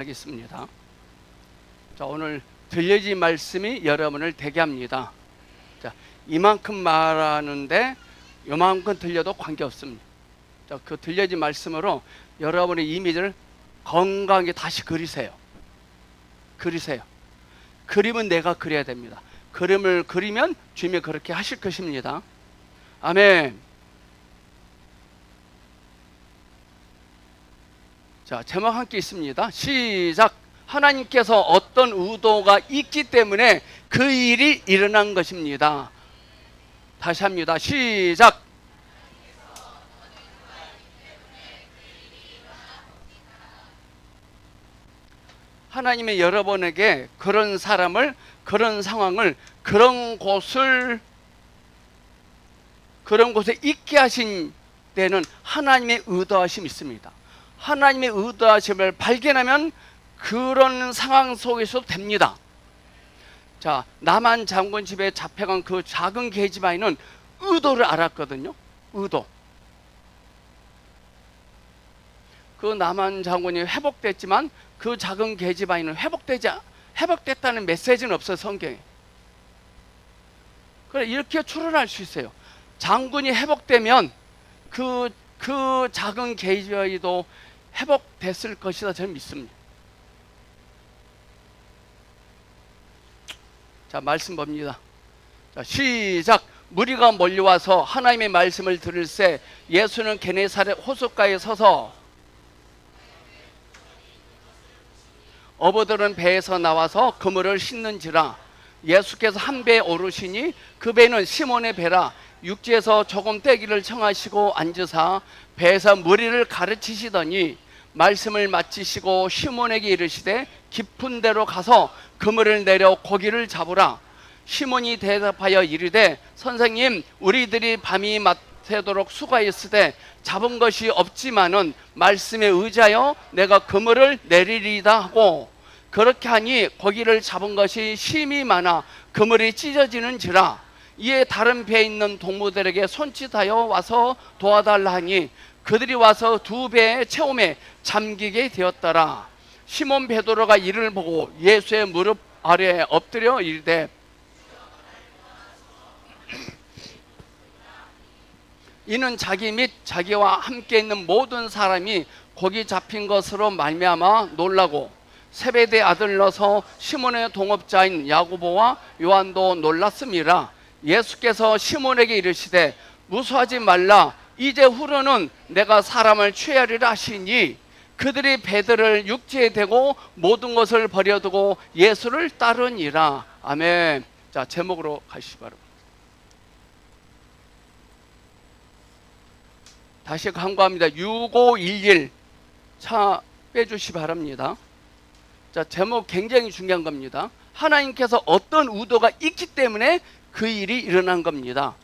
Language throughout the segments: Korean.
하겠습니다. 자, 오늘 들려진 말씀이 여러분을 되게 합니다. 자, 이만큼 말하는데 요만큼 들려도 관계없습니다. 자, 그 들려진 말씀으로 여러분의 이미지를 건강하게 다시 그리세요. 그리세요. 그림은 내가 그려야 됩니다. 그림을 그리면 주님이 그렇게 하실 것입니다. 아멘. 자, 제목 함께 있습니다. 시작. 하나님께서 어떤 의도가 있기 때문에 그 일이 일어난 것입니다. 다시 합니다. 시작. 하나님의 여러분에게 그런 사람을, 그런 상황을, 그런 곳에 있게 하신 때는 하나님의 의도하심이 있습니다. 하나님의 의도하심을 발견하면 그런 상황 속에서도 됩니다. 자, 나만 장군 집에 잡혀간 그 작은 계집아이는 의도를 알았거든요. 의도. 그 나만 장군이 회복됐지만 그 작은 계집아이는 회복됐다는 메시지는 없어요, 성경에. 그래, 이렇게 추론할 수 있어요. 장군이 회복되면 그 작은 계집아이도 회복됐을 것이다, 저는 믿습니다. 자, 말씀 봅니다. 자, 시작. 무리가 몰려와서 하나님의 말씀을 들을새 예수는 게네사렛 호숫가에 서서 어부들은 배에서 나와서 그물을 싣는지라. 예수께서 한 배에 오르시니 그 배는 시몬의 배라. 육지에서 조금 떼기를 청하시고 앉으사 배에서 무리를 가르치시더니 말씀을 마치시고 시몬에게 이르시되 깊은 데로 가서 그물을 내려 고기를 잡으라. 시몬이 대답하여 이르되 선생님, 우리들이 밤이 새도록 수고하였으되 잡은 것이 없지만은 말씀에 의지하여 내가 그물을 내리리다 하고, 그렇게 하니 고기를 잡은 것이 심히 많아 그물이 찢어지는지라. 이에 다른 배에 있는 동무들에게 손짓하여 와서 도와달라 하니 그들이 와서 두 배의 체험에 잠기게 되었더라. 시몬 베드로가 이를 보고 예수의 무릎 아래에 엎드려 이르되 이는 자기 및 자기와 함께 있는 모든 사람이 고기 잡힌 것으로 말미암아 놀라고, 세베대 아들로서 시몬의 동업자인 야고보와 요한도 놀랐음이라. 예수께서 시몬에게 이르시되 무수하지 말라. 이제 후로는 내가 사람을 취하리라 하시니 그들이 배들을 육지에 대고 모든 것을 버려두고 예수를 따르니라. 아멘. 자, 제목으로 가시기 바랍니다. 다시 강구합니다. 6511 차 빼주시 바랍니다. 자, 제목 굉장히 중요한 겁니다. 하나님께서 어떤 의도가 있기 때문에 그 일이 일어난 겁니다.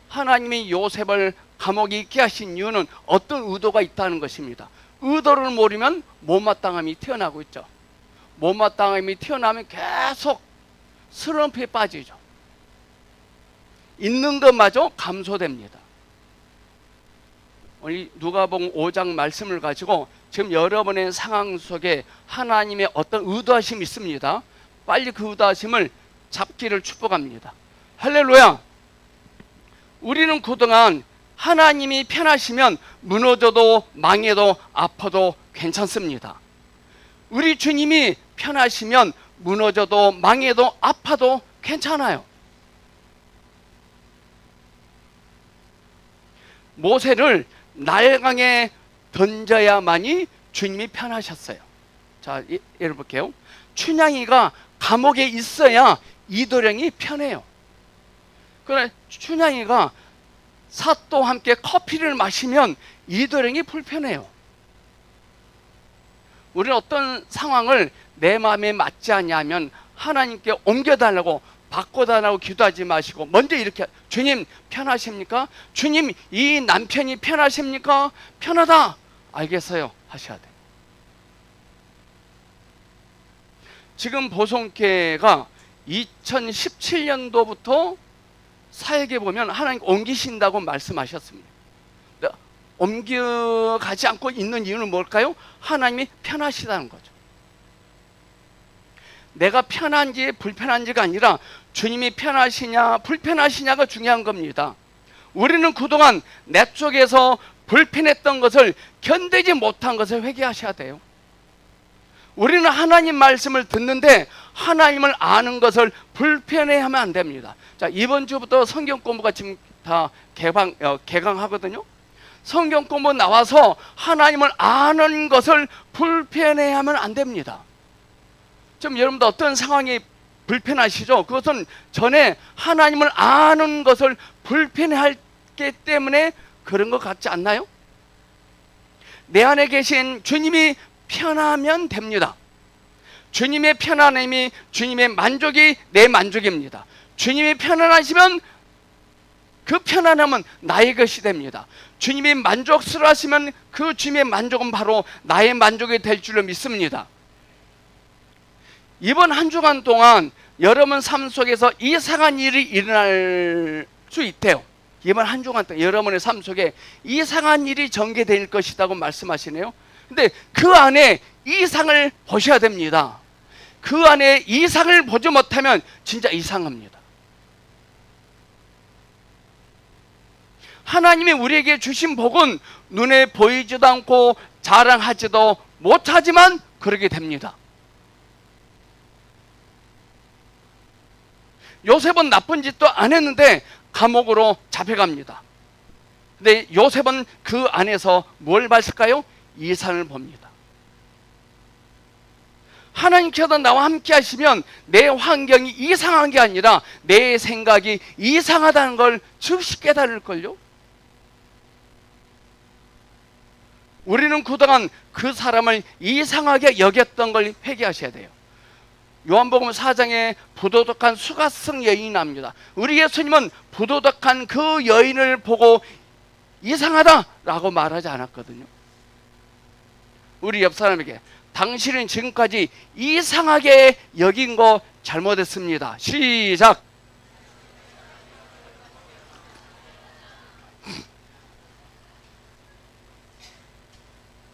하나님이 요셉을 감옥에 있게 하신 이유는 어떤 의도가 있다는 것입니다. 의도를 모르면 못마땅함이 튀어나오고 있죠. 못마땅함이 튀어나오면 계속 슬럼프에 빠지죠. 있는 것마저 감소됩니다. 우리 누가복음 5장 말씀을 가지고 지금 여러분의 상황 속에 하나님의 어떤 의도하심이 있습니다. 빨리 그 의도하심을 잡기를 축복합니다. 할렐루야. 우리는 그동안 하나님이 편하시면 무너져도 망해도 아파도 괜찮습니다. 우리 주님이 편하시면 무너져도 망해도 아파도 괜찮아요. 모세를 날강에 던져야만이 주님이 편하셨어요. 자, 예를 볼게요. 춘향이가 감옥에 있어야 이도령이 편해요. 그래, 춘향이가 사또와 함께 커피를 마시면 이도령이 불편해요. 우리는 어떤 상황을 내 마음에 맞지 않냐면 하나님께 옮겨달라고, 바꿔달라고 기도하지 마시고 먼저 이렇게, 주님 편하십니까? 주님, 이 남편이 편하십니까? 편하다. 알겠어요 하셔야 돼요. 지금 보성교회가 2017년도부터 사역에 보면 하나님 옮기신다고 말씀하셨습니다. 옮겨가지 않고 있는 이유는 뭘까요? 하나님이 편하시다는 거죠. 내가 편한지 불편한지가 아니라 주님이 편하시냐 불편하시냐가 중요한 겁니다. 우리는 그동안 내 쪽에서 불편했던 것을 견디지 못한 것을 회개하셔야 돼요. 우리는 하나님 말씀을 듣는데 하나님을 아는 것을 불편해하면 안 됩니다. 자, 이번 주부터 성경 공부가 지금 다 개강하거든요. 성경 공부 나와서 하나님을 아는 것을 불편해하면 안 됩니다. 좀 여러분들 어떤 상황이 불편하시죠? 그것은 전에 하나님을 아는 것을 불편해하기 때문에 그런 것 같지 않나요? 내 안에 계신 주님이 편하면 됩니다. 주님의 편안함이 주님의 만족이 내 만족입니다. 주님이 편안하시면 그 편안함은 나의 것이 됩니다. 주님이 만족스러워하시면 그 주님의 만족은 바로 나의 만족이 될 줄로 믿습니다. 이번 한 주간 동안 여러분 삶 속에서 이상한 일이 일어날 수 있대요. 이번 한 주간 동안 여러분의 삶 속에 이상한 일이 전개될 것이라고 말씀하시네요. 근데 그 안에 이상을 보셔야 됩니다. 그 안에 이상을 보지 못하면 진짜 이상합니다. 하나님이 우리에게 주신 복은 눈에 보이지도 않고 자랑하지도 못하지만 그러게 됩니다. 요셉은 나쁜 짓도 안 했는데 감옥으로 잡혀갑니다. 근데 요셉은 그 안에서 뭘 봤을까요? 이상을 봅니다. 하나님께서 나와 함께 하시면 내 환경이 이상한 게 아니라 내 생각이 이상하다는 걸 즉시 깨달을걸요. 우리는 그동안 그 사람을 이상하게 여겼던 걸 회개하셔야 돼요. 요한복음 4장에 부도덕한 수가성 여인이 나옵니다. 우리 예수님은 부도덕한 그 여인을 보고 이상하다라고 말하지 않았거든요. 우리 옆 사람에게 당신은 지금까지 이상하게 여긴 거 잘못했습니다. 시작.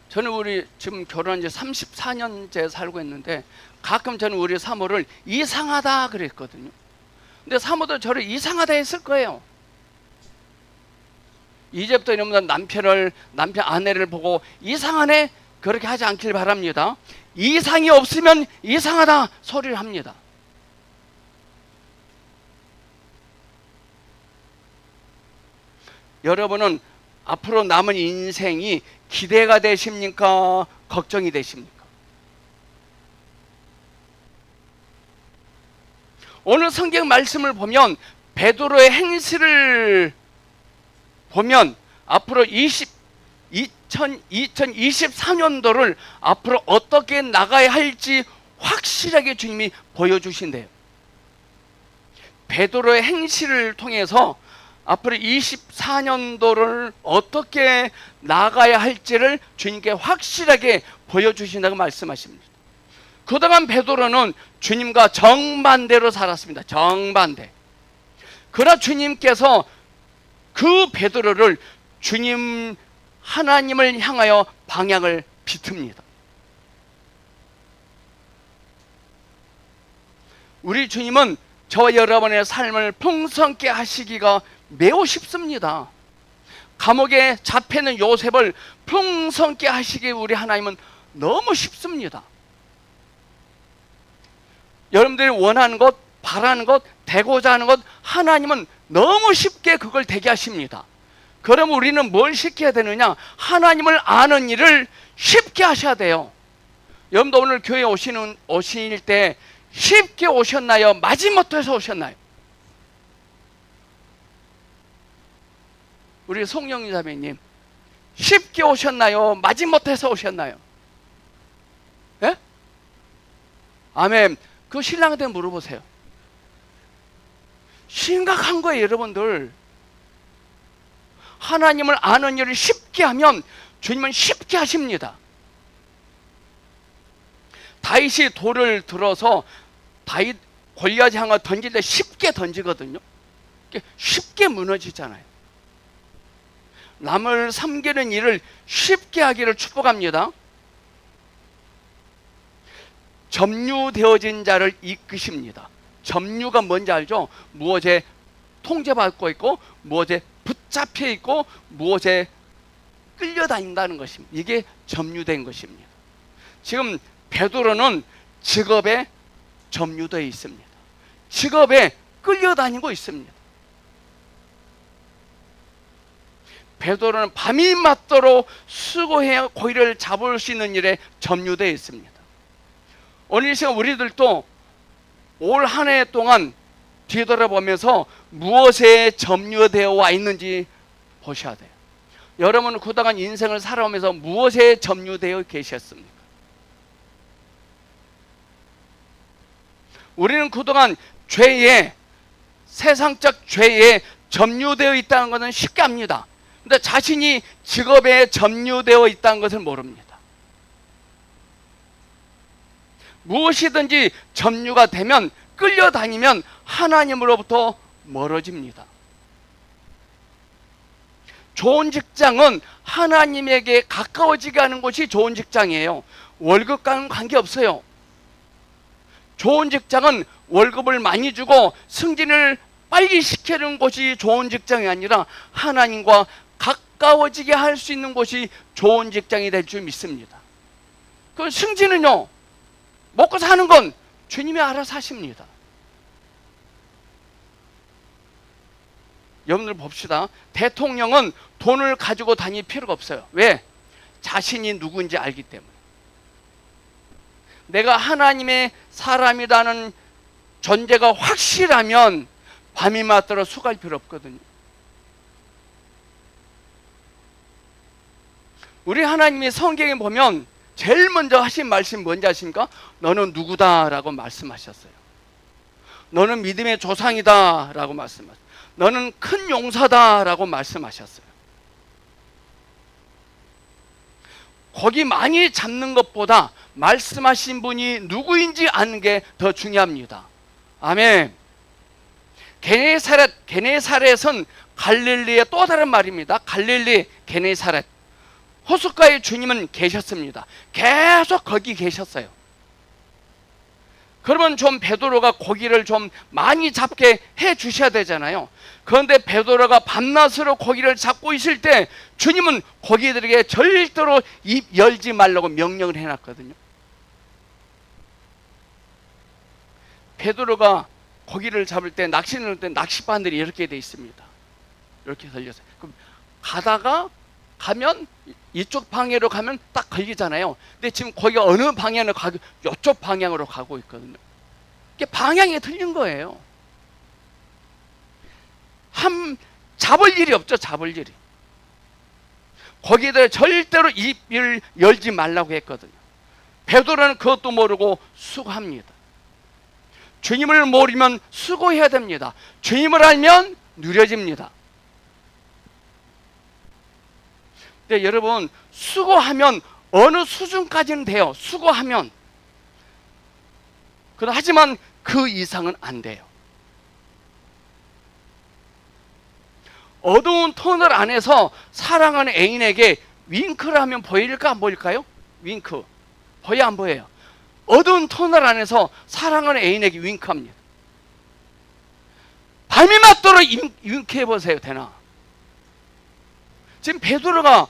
저는 우리 지금 결혼한 지 34년째 살고 있는데 가끔 저는 우리 사모를 이상하다 그랬거든요. 근데 사모도 저를 이상하다 했을 거예요. 이제부터 여러분 남편 아내를 보고 이상하네 그렇게 하지 않길 바랍니다. 이상이 없으면 이상하다 소리를 합니다. 여러분은 앞으로 남은 인생이 기대가 되십니까? 걱정이 되십니까? 오늘 성경 말씀을 보면 베드로의 행실을 보면 앞으로 2024년도를 앞으로 어떻게 나가야 할지 확실하게 주님이 보여주신대요. 베드로의 행실을 통해서 앞으로 24년도를 어떻게 나가야 할지를 주님께 확실하게 보여주신다고 말씀하십니다. 그동안 베드로는 주님과 정반대로 살았습니다. 정반대. 그러나 주님께서 그 베드로를 주님 하나님을 향하여 방향을 비틉니다. 우리 주님은 저와 여러분의 삶을 풍성케 하시기가 매우 쉽습니다. 감옥에 잡혀있는 요셉을 풍성케 하시기 우리 하나님은 너무 쉽습니다. 여러분들이 원하는 것, 바라는 것, 되고자 하는 것 하나님은 너무 쉽게 그걸 되게 하십니다. 그럼 우리는 뭘 시켜야 되느냐? 하나님을 아는 일을 쉽게 하셔야 돼요. 여러분도 오늘 교회 오실 때 쉽게 오셨나요? 마지못해서 오셨나요? 우리 송영희 자매님 쉽게 오셨나요? 마지못해서 오셨나요? 예? 아멘. 그 신랑한테 물어보세요. 심각한 거예요, 여러분들. 하나님을 아는 일을 쉽게 하면 주님은 쉽게 하십니다. 다윗이 돌을 들어서 골리앗 향해 던질 때 쉽게 던지거든요. 쉽게 무너지잖아요. 남을 섬기는 일을 쉽게 하기를 축복합니다. 점유되어진 자를 이끄십니다. 점유가 뭔지 알죠? 무엇에 통제받고 있고 무엇에 붙잡혀 있고 무엇에 끌려다닌다는 것입니다. 이게 점유된 것입니다. 지금 베드로는 직업에 점유되어 있습니다. 직업에 끌려다니고 있습니다. 베드로는 밤이 맞도록 수고해 고기를 잡을 수 있는 일에 점유되어 있습니다. 오늘 이 시간 우리들도 올 한 해 동안 뒤돌아보면서 무엇에 점유되어 와 있는지 보셔야 돼요. 여러분은 그동안 인생을 살아오면서 무엇에 점유되어 계셨습니까? 우리는 그동안 죄에, 세상적 죄에 점유되어 있다는 것은 쉽게 압니다. 근데 자신이 직업에 점유되어 있다는 것을 모릅니다. 무엇이든지 점유가 되면, 끌려다니면 하나님으로부터 멀어집니다. 좋은 직장은 하나님에게 가까워지게 하는 것이 좋은 직장이에요. 월급과는 관계없어요. 좋은 직장은 월급을 많이 주고 승진을 빨리 시키는 것이 좋은 직장이 아니라 하나님과 가까워지게 할 수 있는 것이 좋은 직장이 될 줄 믿습니다. 그 승진은요, 먹고 사는 건 주님이 알아서 하십니다. 여러분들 봅시다. 대통령은 돈을 가지고 다닐 필요가 없어요. 왜? 자신이 누구인지 알기 때문에. 내가 하나님의 사람이라는 존재가 확실하면 밤이 맞도록 수고할 필요 없거든요. 우리 하나님이 성경에 보면 제일 먼저 하신 말씀이 뭔지 아십니까? 너는 누구다라고 말씀하셨어요. 너는 믿음의 조상이다라고 말씀하셨어요. 너는 큰 용사다라고 말씀하셨어요. 고기 많이 잡는 것보다 말씀하신 분이 누구인지 아는 게 더 중요합니다. 아멘. 게네사렛은 갈릴리의 또 다른 말입니다. 갈릴리 게네사렛. 호숫가에 주님은 계셨습니다. 계속 거기 계셨어요. 그러면 좀 베드로가 고기를 좀 많이 잡게 해 주셔야 되잖아요. 그런데 베드로가 밤낮으로 고기를 잡고 있을 때 주님은 고기들에게 절대로 입 열지 말라고 명령을 해놨거든요. 베드로가 고기를 잡을 때, 낚시를 할 때 낚시바늘이 이렇게 돼 있습니다. 이렇게 걸려서. 그럼 가면 이쪽 방향으로 가면 딱 걸리잖아요. 근데 지금 거기가 어느 방향으로 가고, 이쪽 방향으로 가고 있거든요. 이게 방향이 틀린 거예요. 잡을 일이 없죠. 잡을 일이. 거기에다 절대로 입을 열지 말라고 했거든요. 베드로는 그것도 모르고 수고합니다. 주님을 모르면 수고해야 됩니다. 주님을 알면 누려집니다. 근데 여러분, 수고하면 어느 수준까지는 돼요. 수고하면. 하지만 그 이상은 안 돼요. 어두운 터널 안에서 사랑하는 애인에게 윙크를 하면 보일까 안 보일까요? 윙크. 보여 안 보여요? 어두운 터널 안에서 사랑하는 애인에게 윙크합니다. 밤이 맞도록 윙크해 보세요. 되나? 지금 베드로가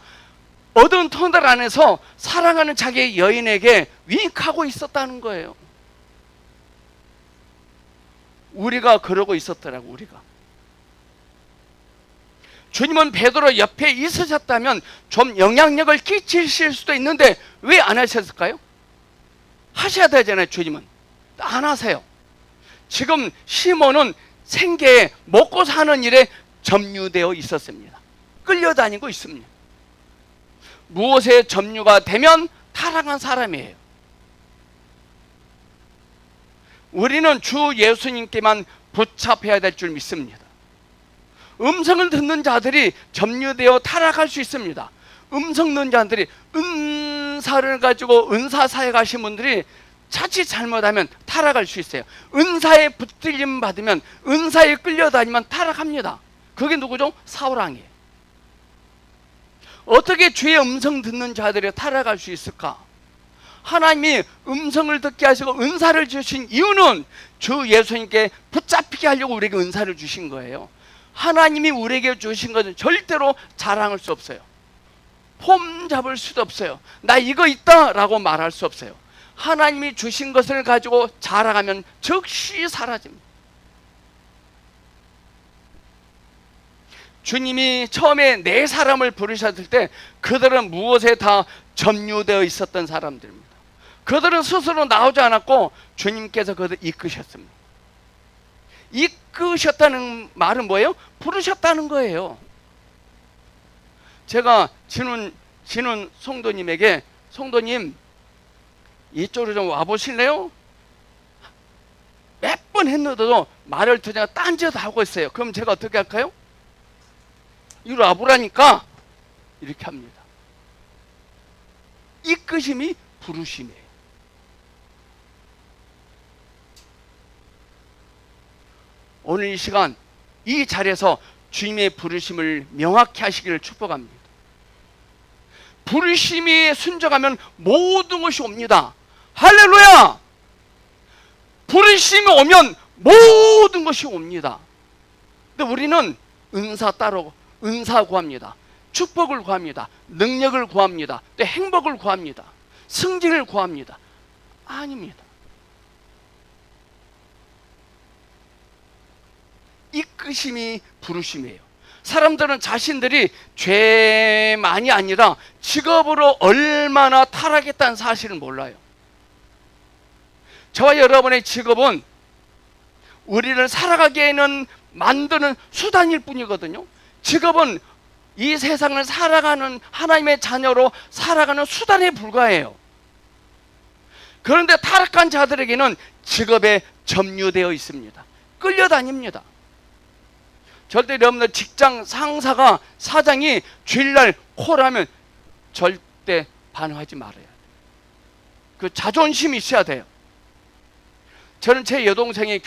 어두운 터널 안에서 사랑하는 자기의 여인에게 윙크하고 있었다는 거예요. 우리가 그러고 있었더라고. 우리가. 주님은 베드로 옆에 있으셨다면 좀 영향력을 끼치실 수도 있는데 왜 안 하셨을까요? 하셔야 되잖아요. 주님은 안 하세요. 지금 시몬은 생계에 먹고 사는 일에 점유되어 있었습니다. 끌려다니고 있습니다. 무엇에 점유가 되면 타락한 사람이에요. 우리는 주 예수님께만 붙잡혀야 될 줄 믿습니다. 음성을 듣는 자들이 점유되어 타락할 수 있습니다. 음성 듣는 자들이 은사를 가지고 은사사에 가신 분들이 자칫 잘못하면 타락할 수 있어요. 은사에 붙들림 받으면, 은사에 끌려다니면 타락합니다. 그게 누구죠? 사울왕이에요. 어떻게 주의 음성 듣는 자들이 타락할 수 있을까? 하나님이 음성을 듣게 하시고 은사를 주신 이유는 주 예수님께 붙잡히게 하려고 우리에게 은사를 주신 거예요. 하나님이 우리에게 주신 것은 절대로 자랑할 수 없어요. 폼 잡을 수도 없어요. 나 이거 있다 라고 말할 수 없어요. 하나님이 주신 것을 가지고 자랑하면 즉시 사라집니다. 주님이 처음에 네 사람을 부르셨을 때 그들은 무엇에 다 점유되어 있었던 사람들입니다. 그들은 스스로 나오지 않았고 주님께서 그들을 이끄셨습니다. 이끄셨다는 말은 뭐예요? 부르셨다는 거예요. 제가 진훈 성도님에게, 성도님 이쪽으로 좀 와보실래요? 몇 번 했는데도 말을 듣자가 딴짓 하고 있어요. 그럼 제가 어떻게 할까요? 이리 와보라니까 이렇게 합니다. 이끄심이 부르심이에요. 오늘 이 시간 이 자리에서 주님의 부르심을 명확히 하시기를 축복합니다. 부르심이 순종하면 모든 것이 옵니다. 할렐루야! 부르심이 오면 모든 것이 옵니다. 근데 우리는 은사 따르고 은사 구합니다. 축복을 구합니다. 능력을 구합니다. 또 행복을 구합니다. 승진을 구합니다. 아닙니다. 이끄심이 부르심이에요. 사람들은 자신들이 죄만이 아니라 직업으로 얼마나 타락했다는 사실을 몰라요. 저와 여러분의 직업은 우리를 살아가게는 만드는 수단일 뿐이거든요. 직업은 이 세상을 살아가는 하나님의 자녀로 살아가는 수단에 불과해요. 그런데 타락한 자들에게는 직업에 점유되어 있습니다. 끌려다닙니다. 절대 여러분들 직장 상사가, 사장이 주일날 콜하면 절대 반응하지 말아야 돼요. 그 자존심이 있어야 돼요. 저는 제 여동생이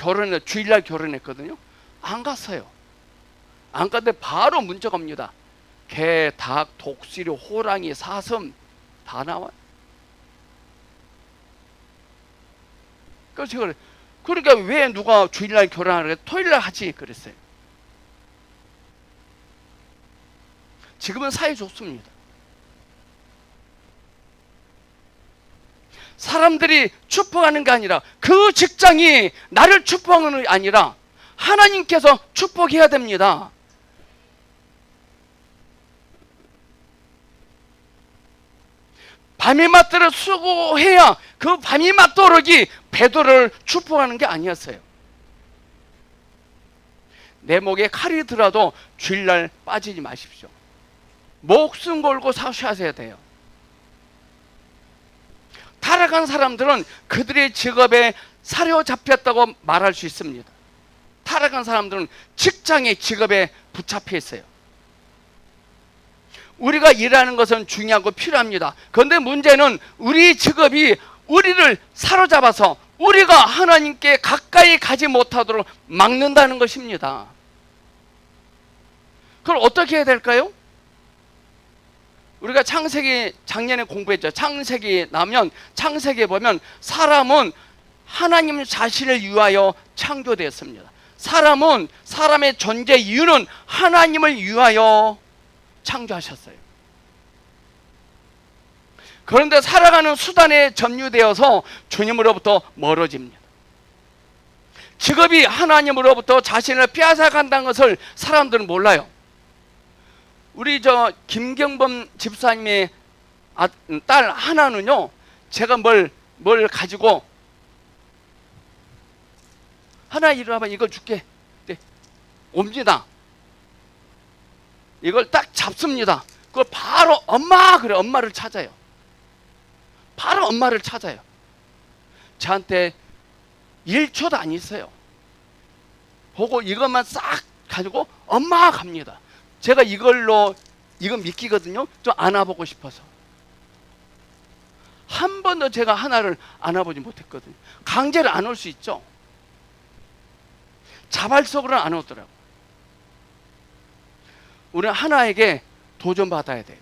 주일날 결혼했거든요. 안 갔어요. 안 갔는데 바로 문자가 옵니다. 개, 닭, 독수리, 호랑이, 사슴 다 나와요. 그래서 그러니까 왜 누가 주일날 결혼하래? 토요일날 하지 그랬어요. 지금은 사이 좋습니다. 사람들이 축복하는 게 아니라 그 직장이 나를 축복하는 게 아니라 하나님께서 축복해야 됩니다. 밤이 맞도록 수고해야 그 밤이 맞도록이 베드로를 축복하는 게 아니었어요. 내 목에 칼이 들어도 주일날 빠지지 마십시오. 목숨 걸고 사수하셔야 돼요. 타락한 사람들은 그들의 직업에 사로잡혔다고 말할 수 있습니다. 타락한 사람들은 직장의 직업에 붙잡혀 있어요. 우리가 일하는 것은 중요하고 필요합니다. 그런데 문제는 우리 직업이 우리를 사로잡아서 우리가 하나님께 가까이 가지 못하도록 막는다는 것입니다. 그걸 어떻게 해야 될까요? 우리가 창세기 작년에 공부했죠. 창세기 나면 창세기에 보면 사람은 하나님 자신을 위하여 창조되었습니다. 사람은 사람의 존재 이유는 하나님을 위하여 창조하셨어요. 그런데 살아가는 수단에 점유되어서 주님으로부터 멀어집니다. 직업이 하나님으로부터 자신을 빼앗아간다는 것을 사람들은 몰라요. 우리 김경범 집사님의 딸 하나는요, 제가 뭘 가지고 하나 이리 와봐, 이걸 줄게. 네. 옵니다. 이걸 딱 잡습니다. 그걸 바로 엄마 그래, 엄마를 찾아요. 바로 엄마를 찾아요. 저한테 1초도 안 있어요. 보고 이것만 싹 가지고 엄마 갑니다. 제가 이거 믿기거든요. 좀 안아보고 싶어서. 한 번도 제가 하나를 안아보지 못했거든요. 강제로 안 올 수 있죠. 자발적으로는 안 오더라고요. 우리는 하나에게 도전받아야 돼요.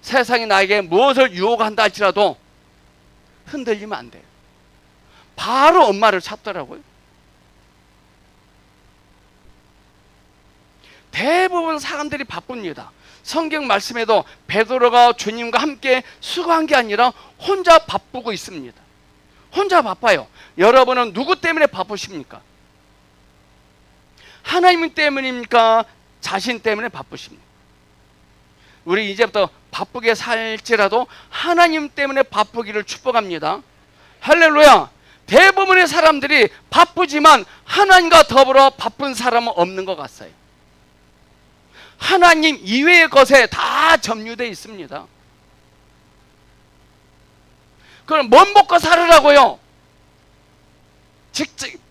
세상이 나에게 무엇을 유혹한다 할지라도 흔들리면 안 돼요. 바로 엄마를 찾더라고요. 대부분 사람들이 바쁩니다. 성경 말씀에도 베드로가 주님과 함께 수고한 게 아니라 혼자 바쁘고 있습니다. 혼자 바빠요. 여러분은 누구 때문에 바쁘십니까? 하나님 때문입니까? 자신 때문에 바쁘십니까? 우리 이제부터 바쁘게 살지라도 하나님 때문에 바쁘기를 축복합니다. 할렐루야. 대부분의 사람들이 바쁘지만 하나님과 더불어 바쁜 사람은 없는 것 같아요. 하나님 이외의 것에 다 점유되어 있습니다. 그럼 뭘 먹고 살으라고요?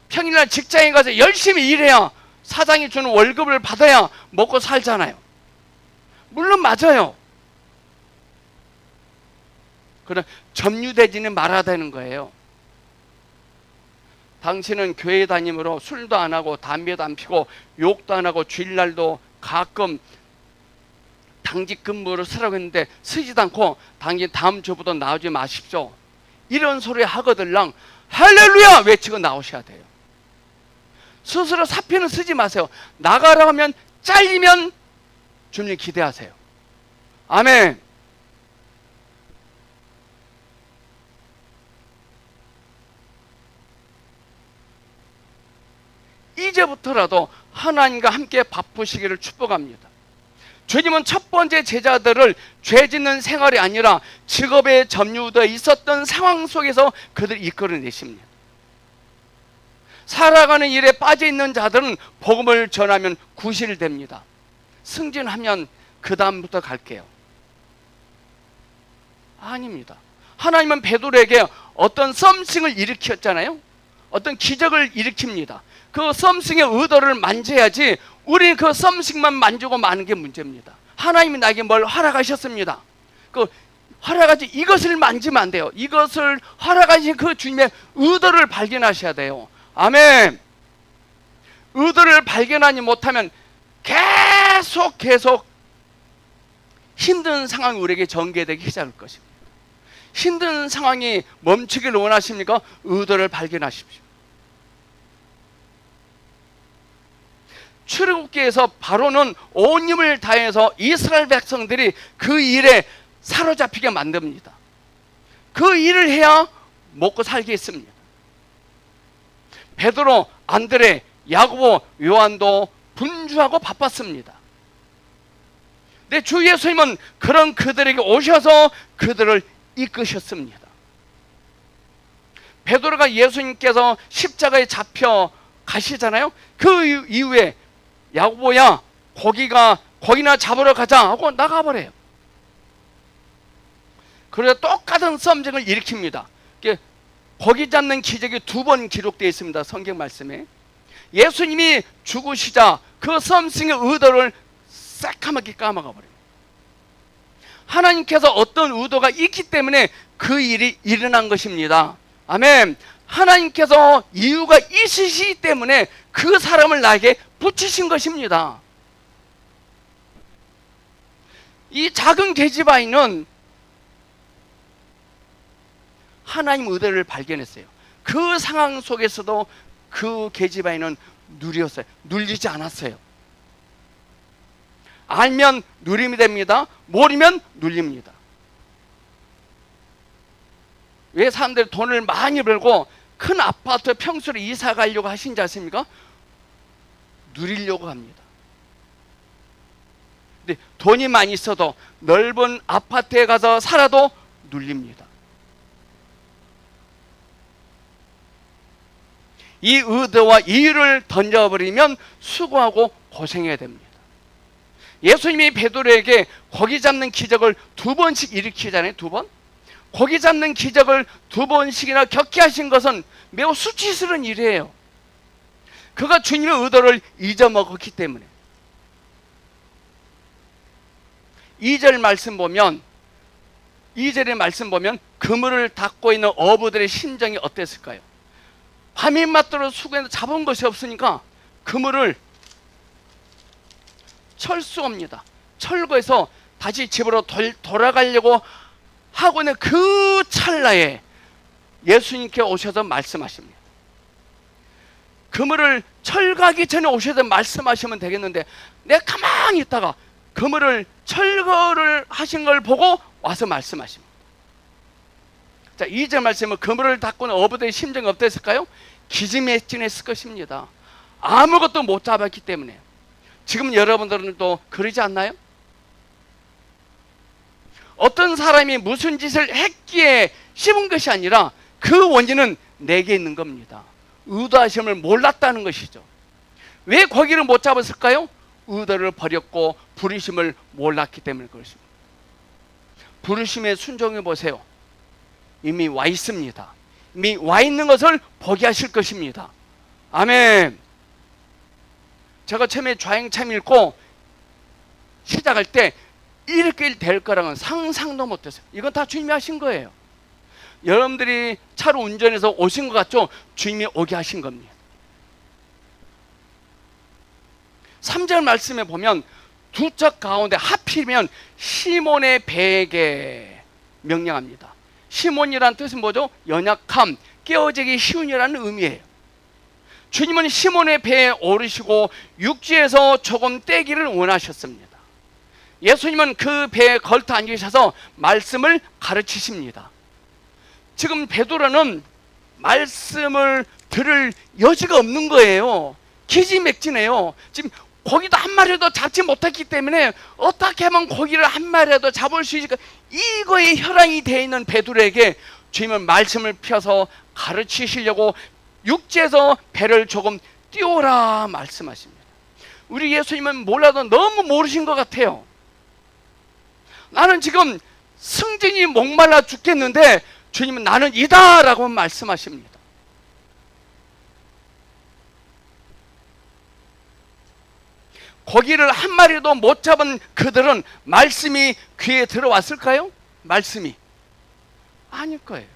평일날 직장에 가서 열심히 일해야 사장이 주는 월급을 받아야 먹고 살잖아요. 물론 맞아요. 그러나 점유되지는 말아야 되는 거예요. 당신은 교회 다니므로 술도 안 하고 담배도 안 피고 욕도 안 하고 주일날도 가끔 당직 근무를 쓰라고 했는데 쓰지도 않고 당신 다음 주부터 나오지 마십시오. 이런 소리 하거들랑 할렐루야 외치고 나오셔야 돼요. 스스로 사표는 쓰지 마세요. 나가라고 하면 잘리면 주님 기대하세요. 아멘. 이제부터라도 하나님과 함께 바쁘시기를 축복합니다. 주님은 첫 번째 제자들을 죄 짓는 생활이 아니라 직업에 점유되어 있었던 상황 속에서 그들을 이끌어내십니다. 살아가는 일에 빠져있는 자들은 복음을 전하면 구실됩니다. 승진하면 그 다음부터 갈게요. 아닙니다. 하나님은 베드로에게 어떤 썸씽을 일으켰잖아요. 어떤 기적을 일으킵니다. 그 썸씽의 의도를 만져야지 우리는 그 썸씽만 만지고 마는 게 문제입니다. 하나님이 나에게 뭘 허락하셨습니다. 그 허락하지 이것을 만지면 안 돼요. 이것을 허락하신 그 주님의 의도를 발견하셔야 돼요. 아멘. 의도를 발견하지 못하면 계속 힘든 상황이 우리에게 전개되기 시작할 것입니다. 힘든 상황이 멈추기를 원하십니까? 의도를 발견하십시오. 출애굽기에서 바로는 온 힘을 다해서 이스라엘 백성들이 그 일에 사로잡히게 만듭니다. 그 일을 해야 먹고 살겠습니다. 베드로, 안드레, 야고보, 요한도 분주하고 바빴습니다. 근데 주 예수님은 그런 그들에게 오셔서 그들을 이끄셨습니다. 베드로가 예수님께서 십자가에 잡혀 가시잖아요. 그 이후에 야고보야 고기나 잡으러 가자 하고 나가버려요. 그래서 똑같은 썸쟁을 일으킵니다. 고기 잡는 기적이 2번 기록되어 있습니다. 성경 말씀에. 예수님이 죽으시자 그 썸씽의 의도를 새까맣게 까먹어버려요. 하나님께서 어떤 의도가 있기 때문에 그 일이 일어난 것입니다. 아멘. 하나님께서 이유가 있으시기 때문에 그 사람을 나에게 붙이신 것입니다. 이 작은 계집아이는 하나님 의도를 발견했어요. 그 상황 속에서도 그 계집아이는 누렸어요. 눌리지 않았어요. 알면 누림이 됩니다. 모르면 눌립니다. 왜 사람들이 돈을 많이 벌고 큰 아파트 평수로 이사 가려고 하신지 아십니까? 누리려고 합니다. 근데 돈이 많이 있어도 넓은 아파트에 가서 살아도 눌립니다. 이 의도와 이유를 던져버리면 수고하고 고생해야 됩니다. 예수님이 베드로에게 고기 잡는 기적을 2번씩 일으키잖아요. 2번. 고기 잡는 기적을 2번씩이나 겪게 하신 것은 매우 수치스러운 일이에요. 그가 주님의 의도를 잊어먹었기 때문에. 2절 말씀 보면 2절의 말씀 보면 그물을 닫고 있는 어부들의 심정이 어땠을까요? 밤이 맞도록 수고해서 잡은 것이 없으니까 그물을 철수합니다. 철거해서 다시 집으로 돌아가려고 하고 있는 그 찰나에 예수님께 오셔서 말씀하십니다. 그물을 철거하기 전에 오셔서 말씀하시면 되겠는데 내가 가만히 있다가 그물을 철거를 하신 걸 보고 와서 말씀하십니다. 자, 2절 말씀은 그물을 닫고는 어부들의 심정이 어땠을까요? 기지맥진했을 것입니다. 아무것도 못 잡았기 때문에. 지금 여러분들은 또 그러지 않나요? 어떤 사람이 무슨 짓을 했기에 씹은 것이 아니라 그 원인은 내게 있는 겁니다. 의도하심을 몰랐다는 것이죠. 왜 고기를 못 잡았을까요? 의도를 버렸고 부르심을 몰랐기 때문에 그렇습니다. 부르심에 순종해 보세요. 이미 와 있습니다. 이미 와 있는 것을 보게 하실 것입니다. 아멘. 제가 처음에 좌행참 읽고 시작할 때 이렇게 될 거라고는 상상도 못했어요. 이건 다 주님이 하신 거예요. 여러분들이 차로 운전해서 오신 것 같죠? 주님이 오게 하신 겁니다. 3절 말씀에 보면 두 척 가운데 하필이면 시몬의 배에게 명령합니다. 시몬이란 뜻은 뭐죠? 연약함, 깨어지기 쉬운이라는 의미예요. 주님은 시몬의 배에 오르시고 육지에서 조금 떼기를 원하셨습니다. 예수님은 그 배에 걸터 앉으셔서 말씀을 가르치십니다. 지금 베드로는 말씀을 들을 여지가 없는 거예요. 기지맥진해요. 지금 고기도 한 마리도 잡지 못했기 때문에 어떻게 하면 고기를 한 마리라도 잡을 수 있을까, 이거에 혈안이 되어 있는 베드로에게 주님은 말씀을 펴서 가르치시려고 육지에서 배를 조금 띄워라 말씀하십니다. 우리 예수님은 몰라도 너무 모르신 것 같아요. 나는 지금 승진이 목말라 죽겠는데 주님은 나는 이다 라고 말씀하십니다. 고기를 한 마리도 못 잡은 그들은 말씀이 귀에 들어왔을까요? 말씀이 아닐 거예요.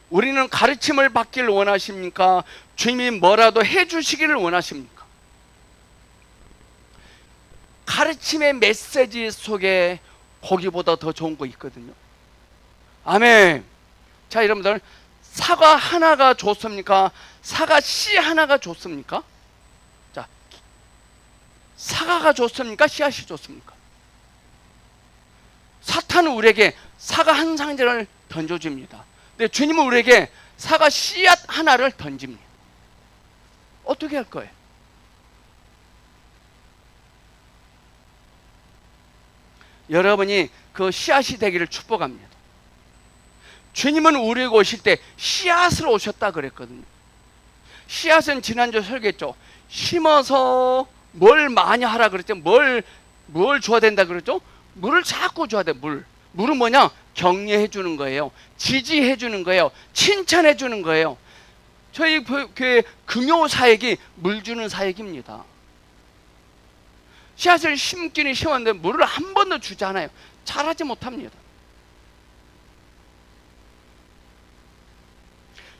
우리는 가르침을 받기를 원하십니까? 주님이 뭐라도 해주시기를 원하십니까? 가르침의 메시지 속에 고기보다 더 좋은 거 있거든요. 아멘. 자, 여러분들, 사과 하나가 좋습니까? 사과 씨 하나가 좋습니까? 자, 사과가 좋습니까? 씨앗이 좋습니까? 사탄은 우리에게 사과 한 상자를 던져줍니다. 근데 주님은 우리에게 사과 씨앗 하나를 던집니다. 어떻게 할 거예요? 여러분이 그 씨앗이 되기를 축복합니다. 주님은 우리에게 오실 때 씨앗을 오셨다 그랬거든요. 씨앗은 지난주 설교했죠. 심어서 뭘 많이 하라 그랬죠. 뭘 줘야 된다 그랬죠. 물을 자꾸 줘야 돼. 물은 뭐냐? 격려해 주는 거예요. 지지해 주는 거예요. 칭찬해 주는 거예요. 저희 교회 금요 사역이 물 주는 사역입니다. 씨앗을 심기는 심었는데 물을 한 번도 주지 않아요. 자라지 못합니다.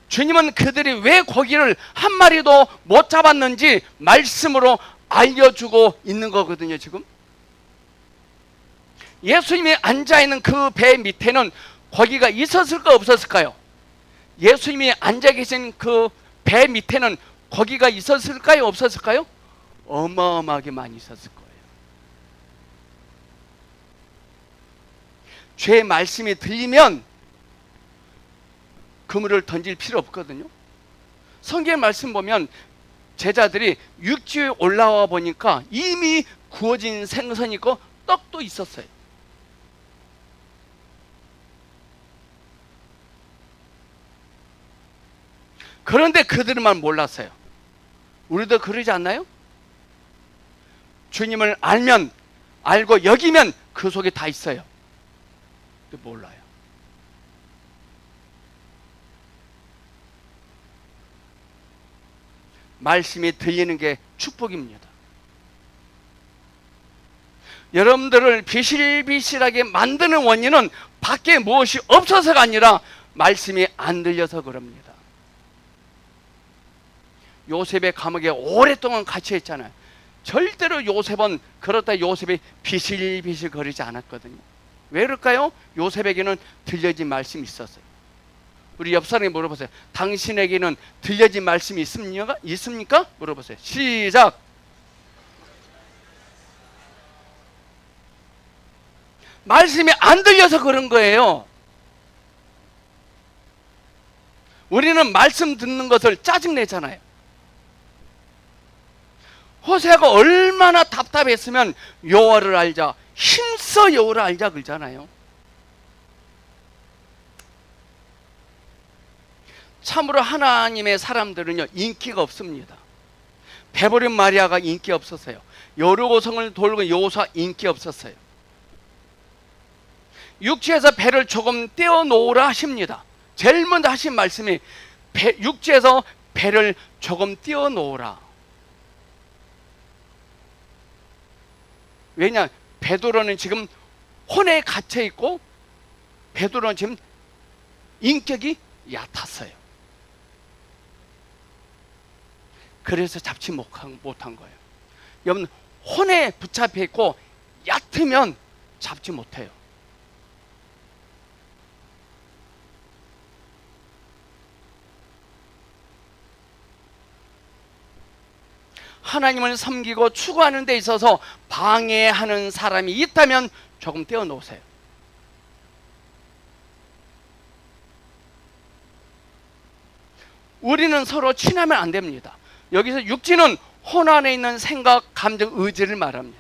주님은 그들이 왜 고기를 한 마리도 못 잡았는지 말씀으로 알려주고 있는 거거든요. 지금 예수님이 앉아있는 그 배 밑에는 고기가 있었을까 없었을까요? 예수님이 앉아 계신 그 배 밑에는 고기가 있었을까요 없었을까요? 어마어마하게 많이 있었을 거예요. 죄의 말씀이 들리면 그물을 던질 필요 없거든요. 성경의 말씀 보면 제자들이 육지에 올라와 보니까 이미 구워진 생선이 있고 떡도 있었어요. 그런데 그들만 몰랐어요. 우리도 그러지 않나요? 주님을 알면, 알고 여기면 그 속에 다 있어요. 근데 몰라요. 말씀이 들리는 게 축복입니다. 여러분들을 비실비실하게 만드는 원인은 밖에 무엇이 없어서가 아니라 말씀이 안 들려서 그럽니다. 요셉의 감옥에 오랫동안 갇혀 있잖아요. 절대로 요셉은 그렇다 요셉이 비실비실 거리지 않았거든요. 왜 그럴까요? 요셉에게는 들려진 말씀이 있었어요. 우리 옆 사람이 물어보세요. 당신에게는 들려진 말씀이 있습니까? 있습니까? 물어보세요. 시작. 말씀이 안 들려서 그런 거예요. 우리는 말씀 듣는 것을 짜증내잖아요. 호세아가 얼마나 답답했으면 여호와를 알자, 힘써 여호와를 알자 그러잖아요. 참으로 하나님의 사람들은요, 인기가 없습니다. 배부른 마리아가 인기 없었어요. 여리고성을 돌고 여호수아 인기 없었어요. 육지에서 배를 조금 떼어놓으라 하십니다. 제일 먼저 하신 말씀이 육지에서 배를 조금 떼어놓으라. 왜냐? 베드로는 지금 혼에 갇혀 있고 베드로는 지금 인격이 얕았어요. 그래서 잡지 못한 거예요. 여러분, 혼에 붙잡혀 있고 얕으면 잡지 못해요. 하나님을 섬기고 추구하는 데 있어서 방해하는 사람이 있다면 조금 떼어놓으세요. 우리는 서로 친하면 안 됩니다. 여기서 육지는 혼 안에 있는 생각, 감정, 의지를 말합니다.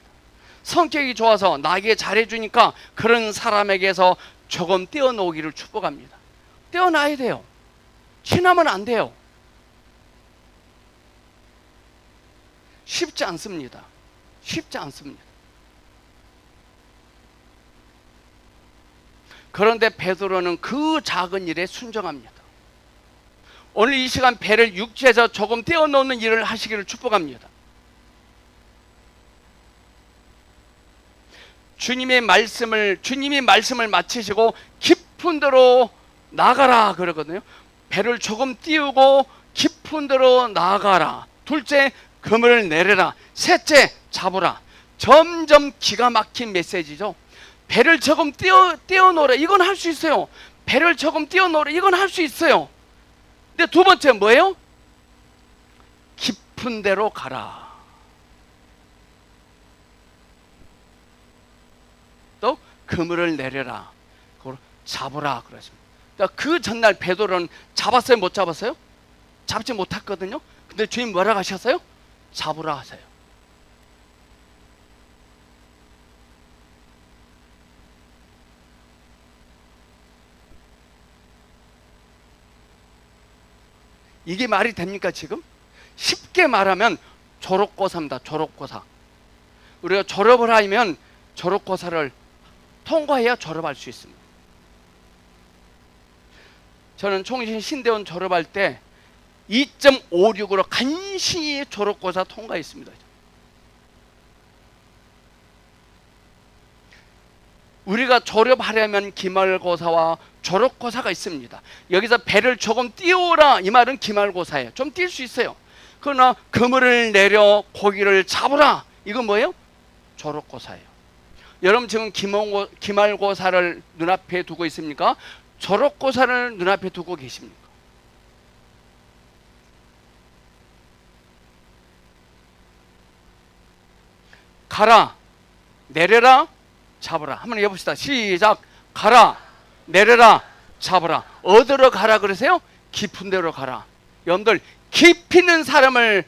성격이 좋아서 나에게 잘해주니까 그런 사람에게서 조금 떼어놓기를 축복합니다. 떼어놔야 돼요. 친하면 안 돼요. 쉽지 않습니다. 쉽지 않습니다. 그런데 베드로는 그 작은 일에 순종합니다. 오늘 이 시간 배를 육지에서 조금 떼어놓는 일을 하시기를 축복합니다. 주님이 말씀을 마치시고 깊은 데로 나가라 그러거든요. 배를 조금 띄우고 깊은 데로 나가라. 둘째, 그물을 내려라. 셋째, 잡으라. 점점 기가 막힌 메시지죠. 배를 조금 띄워놓으라. 이건 할 수 있어요. 배를 조금 띄워놓으라. 이건 할 수 있어요. 근데 두 번째 뭐예요? 깊은 데로 가라. 또 그물을 내려라. 그걸 잡으라 그러십니다. 그러니까 그 전날 베드로는 잡았어요? 못 잡았어요? 잡지 못했거든요. 근데 주님 뭐라고 하셨어요? 잡으라 하세요. 이게 말이 됩니까 지금? 쉽게 말하면 졸업고사입니다. 졸업고사. 우리가 졸업을 하면 졸업고사를 통과해야 졸업할 수 있습니다. 저는 총신 신대원 졸업할 때 2.56으로 간신히 졸업고사 통과했습니다. 우리가 졸업하려면 기말고사와 졸업고사가 있습니다. 여기서 배를 조금 띄우라 이 말은 기말고사예요. 좀 뛸 수 있어요. 그러나 그물을 내려 고기를 잡으라 이건 뭐예요? 졸업고사예요. 여러분 지금 기말고사를 눈앞에 두고 있습니까? 졸업고사를 눈앞에 두고 계십니까? 가라, 내려라, 잡으라. 한번 해봅시다. 시작. 가라, 내려라, 잡으라. 어디로 가라 그러세요? 깊은 데로 가라. 여러분들 깊이 있는 사람을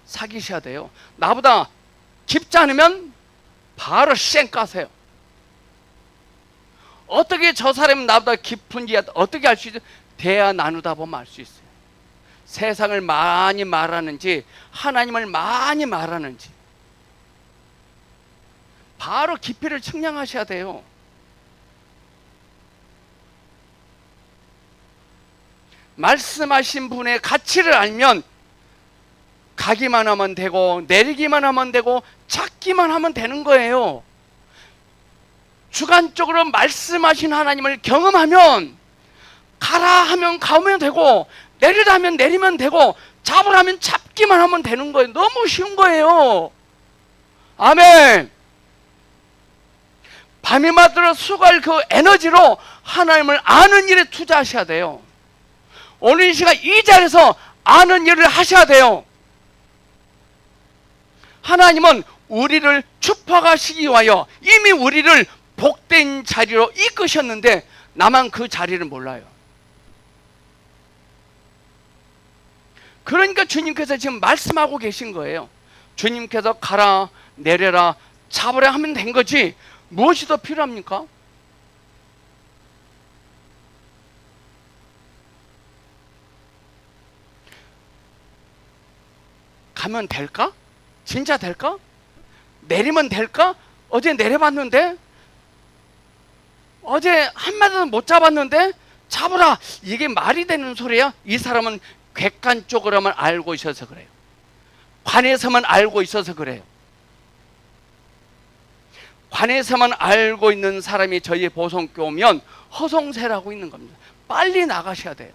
사귀셔야 돼요. 나보다 깊지 않으면 바로 쌩 까세요. 어떻게 저 사람이 나보다 깊은지 어떻게 알 수 있어요? 대화 나누다 보면 알 수 있어요. 세상을 많이 말하는지 하나님을 많이 말하는지 바로 깊이를 측량하셔야 돼요. 말씀하신 분의 가치를 알면 가기만 하면 되고 내리기만 하면 되고 찾기만 하면 되는 거예요. 주관적으로 말씀하신 하나님을 경험하면 가라 하면 가면 되고 내리라 하면 내리면 되고 잡으라 하면 잡기만 하면 되는 거예요. 너무 쉬운 거예요. 아멘. 밤이마다 수고할 그 에너지로 하나님을 아는 일에 투자하셔야 돼요. 오늘 이 시간 이 자리에서 아는 일을 하셔야 돼요. 하나님은 우리를 축복하시기 위하여 이미 우리를 복된 자리로 이끄셨는데 나만 그 자리를 몰라요. 그러니까 주님께서 지금 말씀하고 계신 거예요. 주님께서 가라, 내려라, 잡으라 하면 된 거지 무엇이 더 필요합니까? 가면 될까? 진짜 될까? 내리면 될까? 어제 내려봤는데 어제 한마디도 못 잡았는데 잡으라, 이게 말이 되는 소리야? 이 사람은 객관적으로만 알고 있어서 그래요. 관에서만 알고 있어서 그래요. 관에서만 알고 있는 사람이 저희 보성교 오면 허송세라고 있는 겁니다. 빨리 나가셔야 돼요.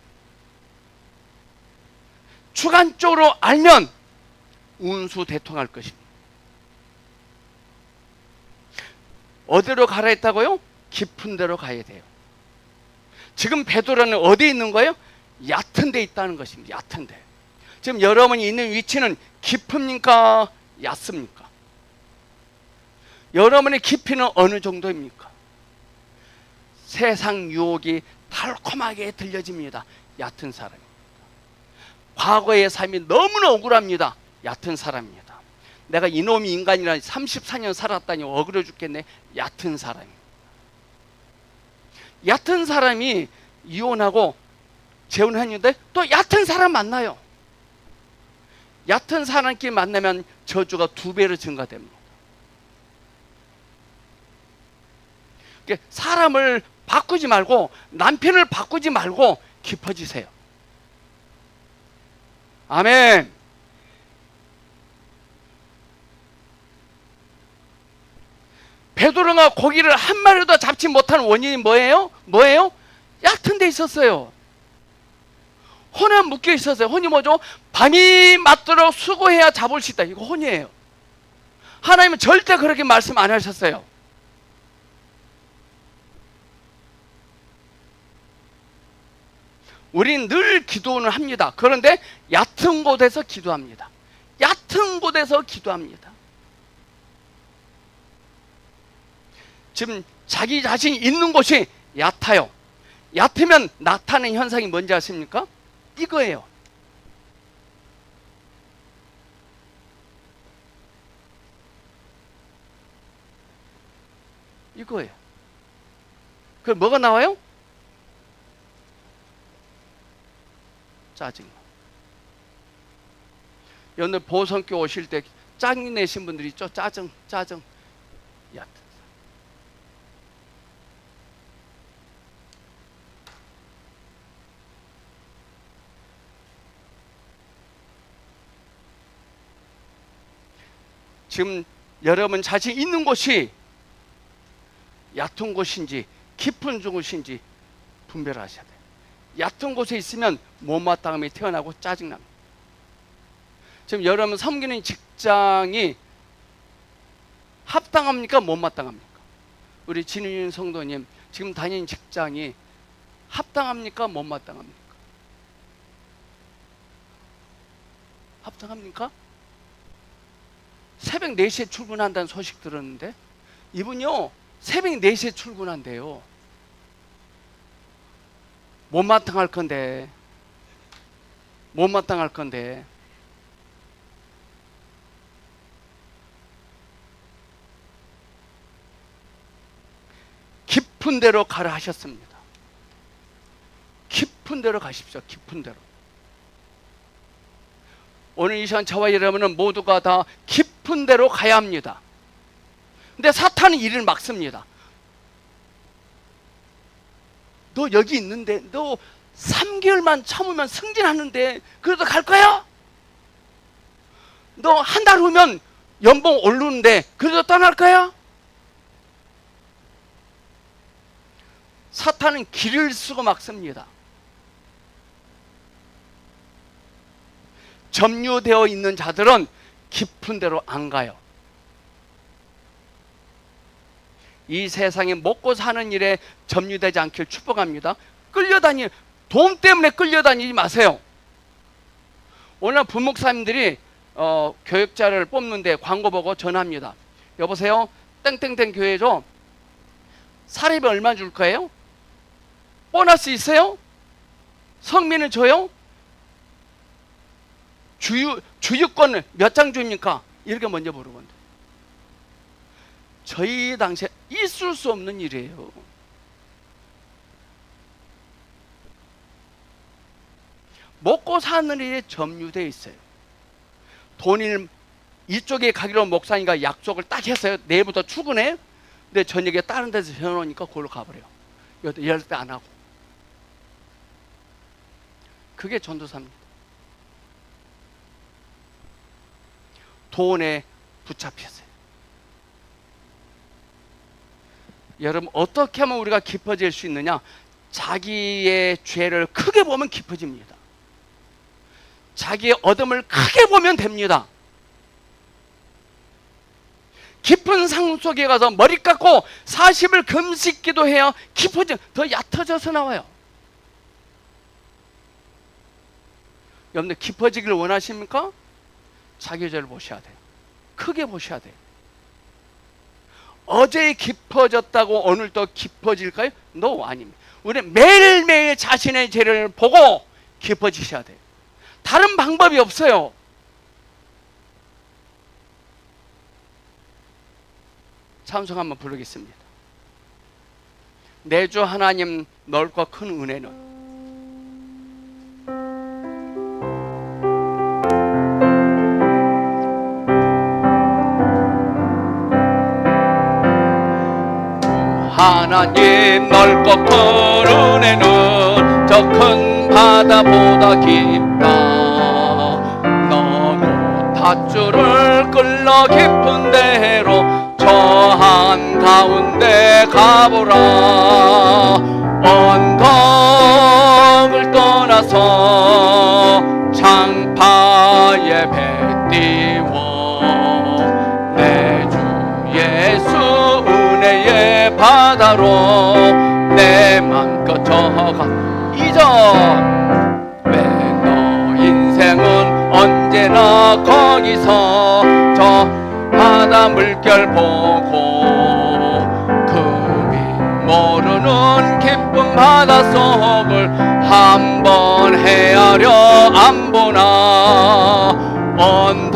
주관적으로 알면 운수대통할 것입니다. 어디로 가라 했다고요? 깊은 데로 가야 돼요. 지금 베드로는 어디에 있는 거예요? 얕은 데 있다는 것입니다. 얕은 데. 지금 여러분이 있는 위치는 깊습니까? 얕습니까? 여러분의 깊이는 어느 정도입니까? 세상 유혹이 달콤하게 들려집니다. 얕은 사람입니다. 과거의 삶이 너무나 억울합니다. 얕은 사람입니다. 내가 이놈이 인간이라 34년 살았다니 억울해 죽겠네. 얕은 사람입니다. 얕은 사람이 이혼하고 재혼했는데 또 얕은 사람 만나요. 얕은 사람끼리 만나면 저주가 2배로 증가됩니다. 사람을 바꾸지 말고 남편을 바꾸지 말고 깊어지세요. 아멘. 베드로가 고기를 한 마리도 잡지 못한 원인이 뭐예요? 얕은 데 있었어요. 혼에 묶여 있었어요. 혼이 뭐죠? 밤이 맞도록 수고해야 잡을 수 있다. 이거 혼이에요. 하나님은 절대 그렇게 말씀 안 하셨어요. 우린 늘 기도는 합니다. 그런데 얕은 곳에서 기도합니다. 얕은 곳에서 기도합니다. 지금 자기 자신이 있는 곳이 얕아요. 얕으면 나타나는 현상이 뭔지 아십니까? 이거예요. 이거예요. 그 뭐가 나와요? 짜증. 여러분들 보성교 오실 때 짜증 내신 분들 있죠? 짜증. 얕은. 지금 여러분 자신 있는 곳이 얕은 곳인지 깊은 곳인지 분별하셔야 돼요. 얕은 곳에 있으면 못마땅함이 태어나고 짜증납니다. 지금 여러분 섬기는 직장이 합당합니까? 못마땅합니까? 우리 진윤 성도님 지금 다니는 직장이 합당합니까? 못마땅합니까? 합당합니까? 새벽 4시에 출근한다는 소식 들었는데 이분요 새벽 4시에 출근한대요. 못마땅할 건데 깊은 데로 가라 하셨습니다. 깊은 데로 가십시오. 깊은 데로. 오늘 이 시간 저와 여러분은 모두가 다 깊은 데로 가야 합니다. 근데 사탄은 이를 막습니다. 너 여기 있는데 너 3개월만 참으면 승진하는데 그래도 갈 거야? 너 한 달 후면 연봉 오르는데 그래도 떠날 거야? 사탄은 길을 쓰고 막습니다. 점유되어 있는 자들은 깊은 데로 안 가요. 이 세상에 먹고 사는 일에 점유되지 않길 축복합니다. 돈 때문에 끌려다니지 마세요. 오늘 부목사님들이 교육자를 뽑는데 광고 보고 전화합니다. 여보세요, 땡땡땡 교회죠? 사례비 얼마 줄 거예요? 보너스 있어요? 성민은 줘요? 주유권 몇 장 줍니까? 이렇게 먼저 물어본다. 저희 당시에 있을 수 없는 일이에요. 먹고 사는 일에 점유되어 있어요. 돈을 이쪽에 가기로 목사님과 약속을 딱 했어요. 내일부터 출근해. 근데 저녁에 다른 데서 전화 오니까 그걸로 가버려요. 이럴 때 안 하고. 그게 전도사입니다. 돈에 붙잡혔어요. 여러분, 어떻게 하면 우리가 깊어질 수 있느냐? 자기의 죄를 크게 보면 깊어집니다. 자기의 어둠을 크게 보면 됩니다. 깊은 상 속에 가서 머리 깎고 40일 금식 기도해야 더 얕아져서 나와요. 여러분들 깊어지길 원하십니까? 자기 죄를 보셔야 돼요. 크게 보셔야 돼요. 어제 깊어졌다고 오늘 또 깊어질까요? No, 아닙니다. 우리는 매일매일 자신의 죄를 보고 깊어지셔야 돼요. 다른 방법이 없어요. 찬송 한번 부르겠습니다. 내 주 하나님 넓고 큰 은혜는 하나님 넓고 큰 은혜는 저 큰 바다보다 깊다. 너무 닷줄을 끌러 깊은 데로 저 한가운데 가보라. 언덕을 떠나서 창파에 배 띄워 내 주 예수 은혜의 바다로 내 맘껏 저가. 이전 왜 너 인생은 언제나 거기서 저 바다 물결 보고 금이 모르는 깊은 바닷속을 한번 헤아려 안 보나. 언덕을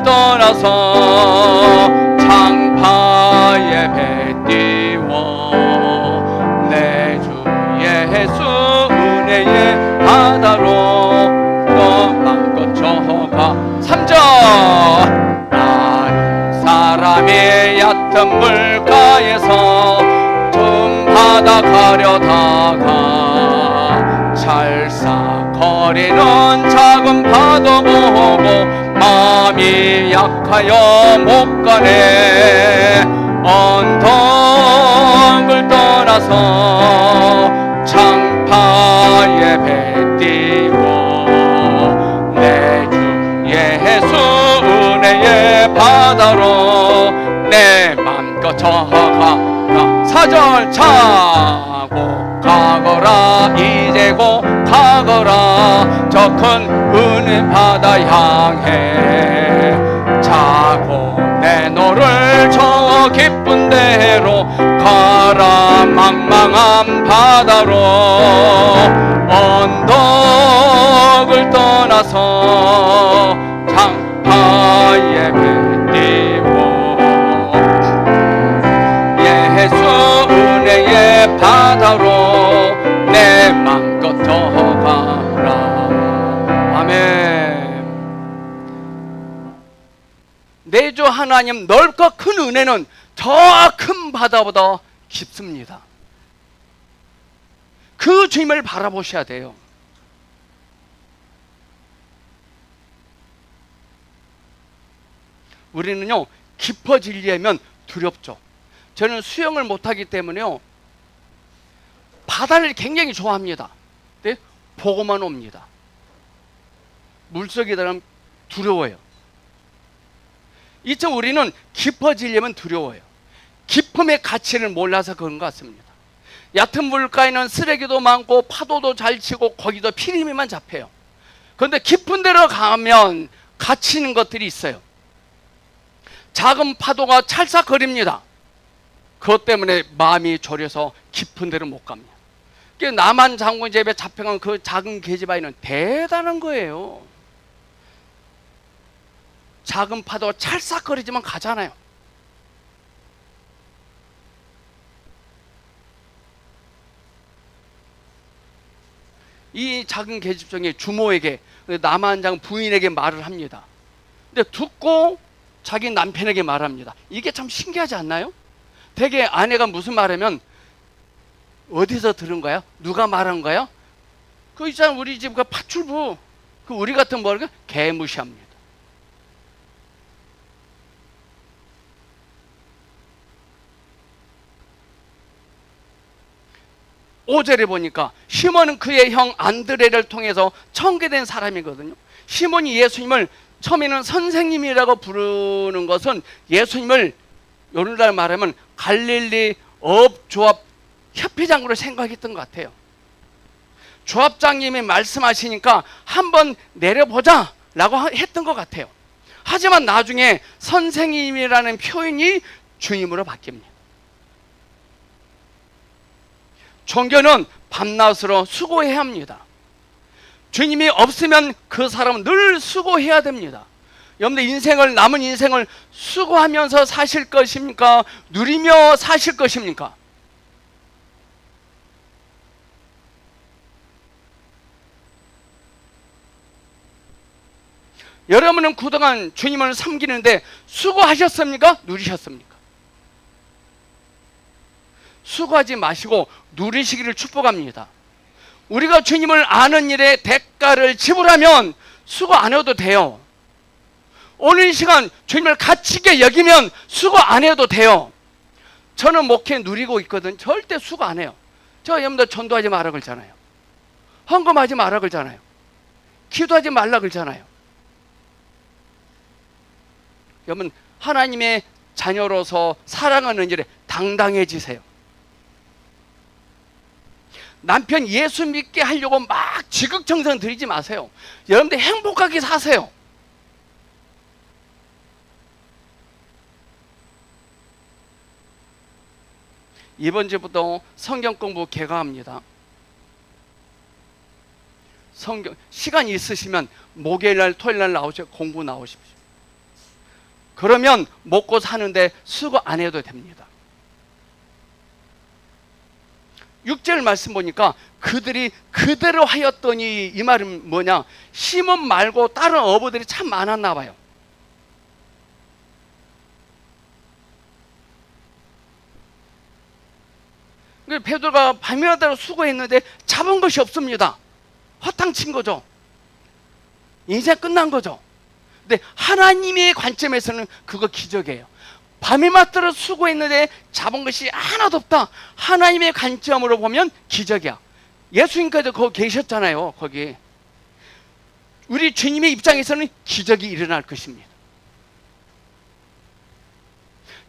떠나서 창파에 배 띄워 내 주 예수 은혜의 바다로 너 맘껏 저가. 3절 나는 사람의 얕은 물가에서 등 바다 가려다가 찰싹거리는 작은 파도 보고 마음이 약하여 못 가네. 언덕을 떠나서 창파에 배 띄워 내 주 예수 은혜의 바다로 내 맘껏 저가. 4절 차고 가거라 이제고 가거라 저 큰 은혜 바다 향해. 자고 내 너를 저 깊은 데로 가라 망망한 바다로. 언덕을 떠나서 창파에 배 띄워 예수 은혜의 바다로 내 맘껏 저가라. 아멘. 내 주 하나님 넓고 큰 은혜는 저 큰 바다보다 깊습니다. 그 주님을 바라보셔야 돼요. 우리는요 깊어지려면 두렵죠. 저는 수영을 못하기 때문에요 바다를 굉장히 좋아합니다. 근데 보고만 옵니다. 물속에 들어가면 두려워요. 이처럼 우리는 깊어지려면 두려워요. 기품의 가치를 몰라서 그런 것 같습니다. 얕은 물가에는 쓰레기도 많고 파도도 잘 치고 거기도 피리미만 잡혀요. 그런데 깊은 데로 가면 갇히는 것들이 있어요. 작은 파도가 찰싹거립니다. 그것 때문에 마음이 졸여서 깊은 데로 못 갑니다. 남한 장군 집에 잡혀간 그 작은 계집아이는 대단한 거예요. 작은 파도 찰싹거리지만 가잖아요. 이 작은 계집종이 주모에게, 남한장 부인에게 말을 합니다. 근데 듣고 자기 남편에게 말합니다. 이게 참 신기하지 않나요? 되게 아내가 무슨 말하면 어디서 들은 거야? 누가 말한 거야? 그 있잖아, 우리 집 그 파출부, 그 우리 같은 뭐 개무시합니다. 5절에 보니까 시몬은 그의 형 안드레를 통해서 청계된 사람이거든요. 시몬이 예수님을 처음에는 선생님이라고 부르는 것은 예수님을 오늘날 말하면 갈릴리 어업조합 협회장으로 생각했던 것 같아요. 조합장님이 말씀하시니까 한번 내려보자 라고 했던 것 같아요. 하지만 나중에 선생님이라는 표현이 주님으로 바뀝니다. 종교는 밤낮으로 수고해야 합니다. 주님이 없으면 그 사람은 늘 수고해야 됩니다. 여러분들 남은 인생을 수고하면서 사실 것입니까? 누리며 사실 것입니까? 여러분은 그동안 주님을 섬기는데 수고하셨습니까? 누리셨습니까? 수고하지 마시고 누리시기를 축복합니다. 우리가 주님을 아는 일에 대가를 지불하면 수고 안 해도 돼요. 오늘 이 시간 주님을 가치 있게 여기면 수고 안 해도 돼요. 저는 목회 누리고 있거든. 절대 수고 안 해요. 저 여러분들 전도하지 마라 그러잖아요. 헌금하지 마라 그러잖아요. 기도하지 말라 그러잖아요. 여러분, 하나님의 자녀로서 사랑하는 일에 당당해지세요. 남편 예수 믿게 하려고 막 지극정성 들이지 마세요. 여러분들 행복하게 사세요. 이번 주부터 성경 공부 개강합니다. 성경 시간 있으시면 목요일날 토요일날 나오셔 공부 나오십시오. 그러면 먹고 사는데 수고 안 해도 됩니다. 6절 말씀 보니까 그들이 그대로 하였더니, 이 말은 뭐냐? 시몬 말고 다른 어부들이 참 많았나 봐요. 베드로가 밤이라도 수고했는데 잡은 것이 없습니다. 허탕친 거죠. 인생 끝난 거죠. 근데 하나님의 관점에서는 그거 기적이에요. 밤이 맞도록 수고했는데 잡은 것이 하나도 없다. 하나님의 관점으로 보면 기적이야. 예수님께서 거기 계셨잖아요. 거기 우리 주님의 입장에서는 기적이 일어날 것입니다.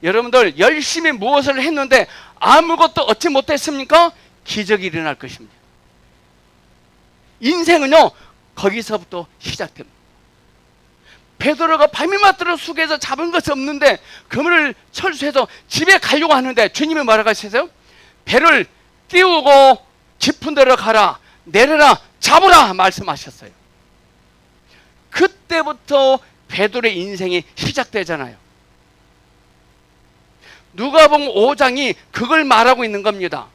여러분들 열심히 무엇을 했는데 아무것도 얻지 못했습니까? 기적이 일어날 것입니다. 인생은요 거기서부터 시작됩니다. 베드로가 밤이 맞도록 수고해서 잡은 것이 없는데 그물을 철수해서 집에 가려고 하는데 주님이 뭐라고 하셨어요? 배를 띄우고 깊은 데로 가라, 내려라, 잡으라 말씀하셨어요. 그때부터 베드로의 인생이 시작되잖아요. 누가복음 5장이 그걸 말하고 있는 겁니다.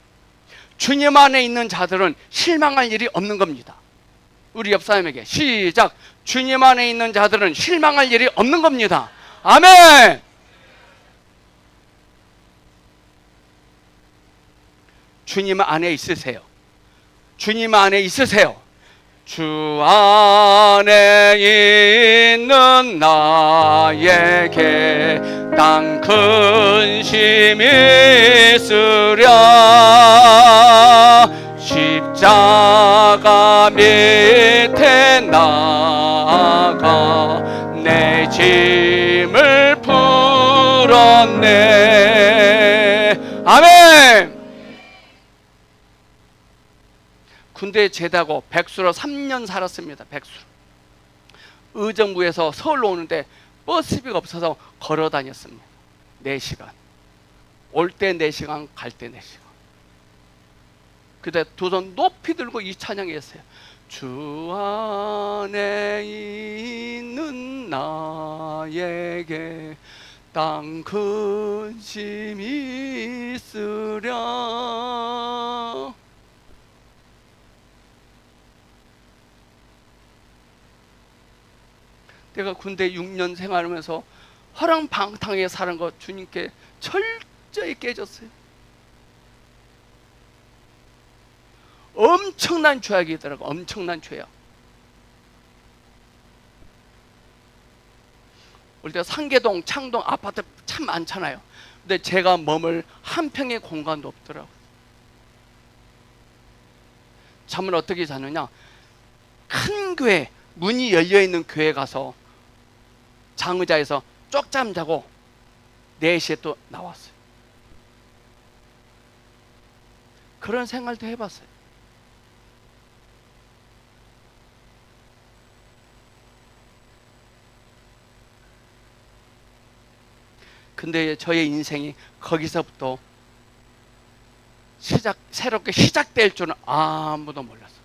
주님 안에 있는 자들은 실망할 일이 없는 겁니다. 우리 옆 사람에게 시작. 주님 안에 있는 자들은 실망할 일이 없는 겁니다. 아멘. 주님 안에 있으세요. 주님 안에 있으세요. 주 안에 있는 나에게 땅 근심이 있으랴. 십자가 밑에 나가 내 짐을 풀었네. 군대에 제대하고 백수로 3년 살았습니다. 백수로. 의정부에서 서울로 오는데 버스비가 없어서 걸어 다녔습니다. 4시간. 올 때 4시간, 갈 때 4시간. 그때 두 손 높이 들고 이 찬양했어요. 주 안에 있는 나에게 땅 근심이 있으랴. 내가 군대 6년 생활하면서 허랑방탕하게 사는 거 주님께 철저히 깨졌어요. 엄청난 죄악이더라고. 엄청난 죄악. 우리 때 상계동, 창동 아파트 참 많잖아요. 근데 제가 머물 한 평의 공간도 없더라고요. 잠을 어떻게 자느냐? 큰 교회, 문이 열려있는 교회 가서 장의자에서 쪽잠 자고 4시에 또 나왔어요. 그런 생활도 해봤어요. 근데 저의 인생이 거기서부터 새롭게 시작될 줄은 아무도 몰랐어요.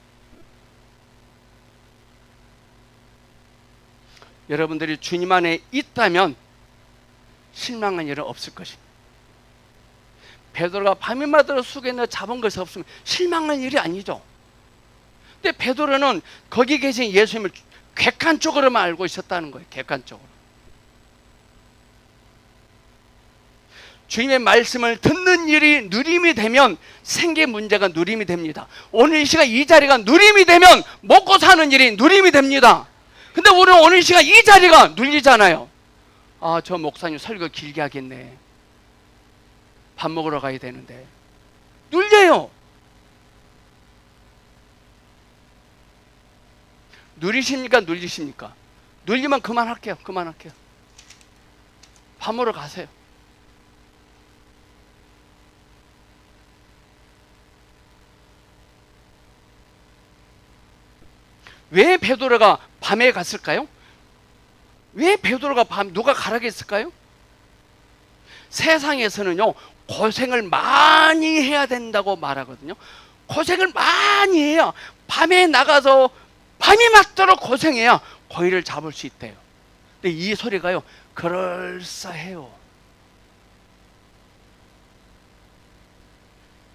여러분들이 주님 안에 있다면 실망한 일은 없을 것입니다. 베드로가 밤이마다 수고했는데 잡은 것이 없으면 실망한 일이 아니죠. 근데 베드로는 거기 계신 예수님을 객관적으로만 알고 있었다는 거예요. 객관적으로. 주님의 말씀을 듣는 일이 누림이 되면 생계 문제가 누림이 됩니다. 오늘 이 시간 이 자리가 누림이 되면 먹고 사는 일이 누림이 됩니다. 근데 우리는 오늘 이 시간 이 자리가 눌리잖아요. 아, 저 목사님 설교 길게 하겠네. 밥 먹으러 가야 되는데. 눌려요. 누리십니까? 눌리십니까? 눌리면 그만할게요. 그만할게요. 밥 먹으러 가세요. 왜 베드로가 밤에 갔을까요? 왜 베드로가 누가 가라고 했을까요? 세상에서는요, 고생을 많이 해야 된다고 말하거든요. 고생을 많이 해야, 밤에 나가서 밤이 맞도록 고생해야 고기를 잡을 수 있대요. 근데 이 소리가요, 그럴싸해요.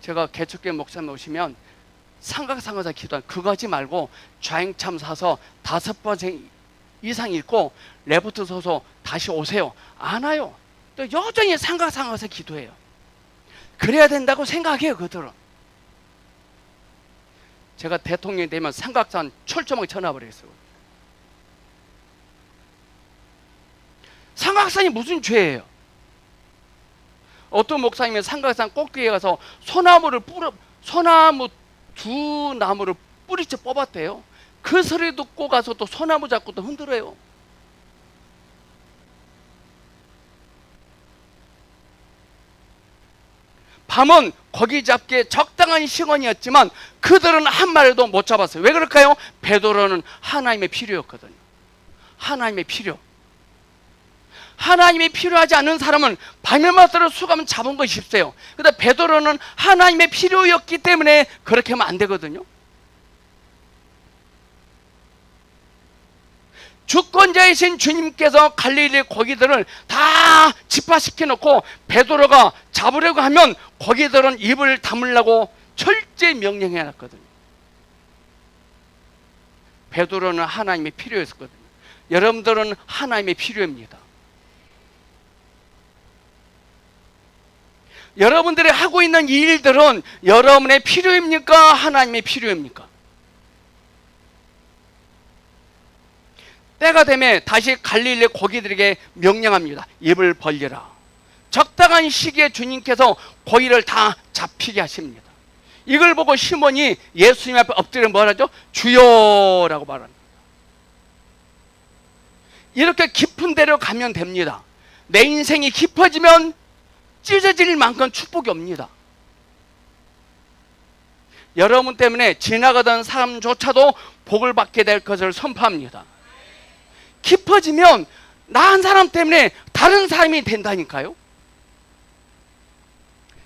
제가 개척교회 목사님 오시면 삼각상어사 기도한 그거 하지 말고 좌행참 사서 5번 이상 읽고 레포트 써서 다시 오세요. 안 와요. 또 여전히 삼각상어사 기도해요. 그래야 된다고 생각해요. 그들은. 제가 대통령이 되면 삼각산 철조망 쳐놔버리겠어요. 삼각산이 무슨 죄예요? 어떤 목사님이 삼각산 꼭대기에 가서 소나무 두 나무를 뿌리째 뽑았대요. 그 소리 듣고 가서 또 소나무 잡고 또 흔들어요. 밤은 고기 잡기에 적당한 시간이었지만 그들은 한 마리도 못 잡았어요. 왜 그럴까요? 베드로는 하나님의 필요였거든요. 하나님의 필요. 하나님이 필요하지 않은 사람은 밤에마다 수감은 잡은 것이 쉽어요. 근데 베드로는 하나님의 필요였기 때문에 그렇게 하면 안 되거든요. 주권자이신 주님께서 갈릴리 고기들을 다 집화시켜 놓고 베드로가 잡으려고 하면 고기들은 입을 다물라고 철저히 명령해 놨거든요. 베드로는 하나님의 필요였거든요. 여러분들은 하나님의 필요입니다. 여러분들이 하고 있는 이 일들은 여러분의 필요입니까? 하나님의 필요입니까? 때가 되면 다시 갈릴리 고기들에게 명령합니다. 입을 벌리라. 적당한 시기에 주님께서 고기를 다 잡히게 하십니다. 이걸 보고 시몬이 예수님 앞에 엎드려 뭐라 하죠? 주여라고 말합니다. 이렇게 깊은 데로 가면 됩니다. 내 인생이 깊어지면 찢어질 만큼 축복이 옵니다. 여러분 때문에 지나가던 사람조차도 복을 받게 될 것을 선포합니다. 깊어지면 나 한 사람 때문에 다른 사람이 된다니까요.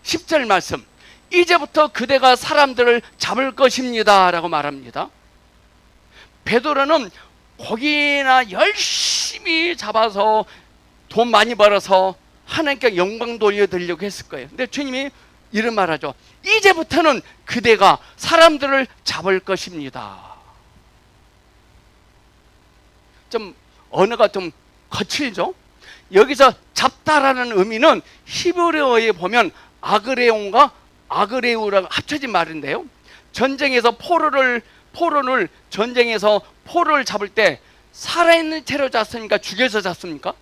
10절 말씀, 이제부터 그대가 사람들을 잡을 것입니다 라고 말합니다. 베드로는 고기나 열심히 잡아서 돈 많이 벌어서 하나님께 영광 돌려드리려고 했을 거예요. 근데 주님이 이런 말하죠. 이제부터는 그대가 사람들을 잡을 것입니다. 좀 언어가 좀 거칠죠? 여기서 잡다라는 의미는 히브리어에 보면 아그레온과 아그레우라고 합쳐진 말인데요. 전쟁에서 포로를 전쟁에서 포로를 잡을 때 살아있는 채로 잡습니까? 죽여서 잡습니까?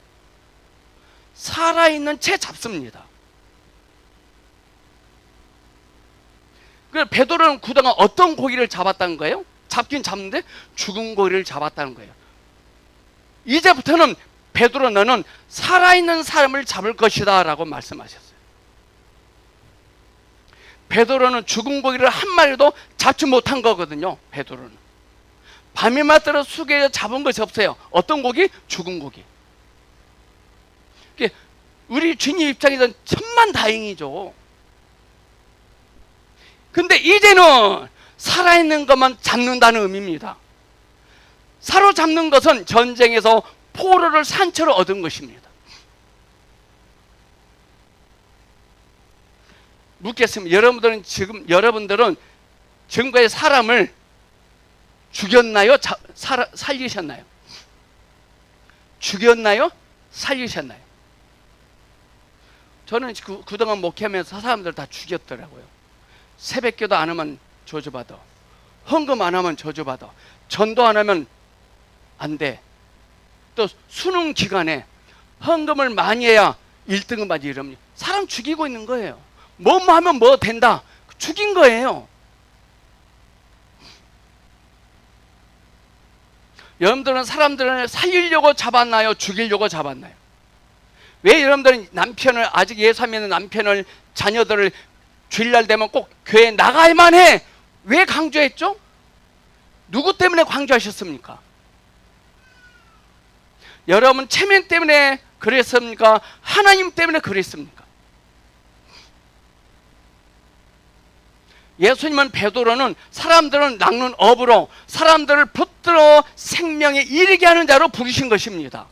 살아있는 채 잡습니다. 그래서 베드로는 그동안 어떤 고기를 잡았다는 거예요? 잡긴 잡는데 죽은 고기를 잡았다는 거예요. 이제부터는 베드로 너는 살아있는 사람을 잡을 것이다 라고 말씀하셨어요. 베드로는 죽은 고기를 한 마리도 잡지 못한 거거든요. 베드로는 밤이 맞도록 수개에 잡은 것이 없어요. 어떤 고기? 죽은 고기. 우리 주님 입장에서는 천만다행이죠. 근데 이제는 살아있는 것만 잡는다는 의미입니다. 사로잡는 것은 전쟁에서 포로를 산채로 얻은 것입니다. 묻겠습니다. 여러분들은 지금까지 사람을 죽였나요? 살리셨나요? 죽였나요? 살리셨나요? 저는 그동안 목회하면서 사람들 다 죽였더라고요. 새벽기도 안 하면 저주받아, 헌금 안 하면 저주받아, 전도 안 하면 안 돼, 또 수능 기간에 헌금을 많이 해야 1등급 맞이 이러면 사람 죽이고 있는 거예요. 뭐 하면 뭐 된다, 죽인 거예요. 여러분들은 사람들을 살리려고 잡았나요? 죽이려고 잡았나요? 왜 여러분들은 남편을, 아직 예수 안 믿는 남편을, 자녀들을 주일날 되면 꼭 교회 나가야만 해? 왜 강조했죠? 누구 때문에 강조하셨습니까? 여러분 체면 때문에 그랬습니까? 하나님 때문에 그랬습니까? 예수님은 베드로는 사람들을 낚는 업으로 사람들을 붙들어 생명에 이르게 하는 자로 부르신 것입니다.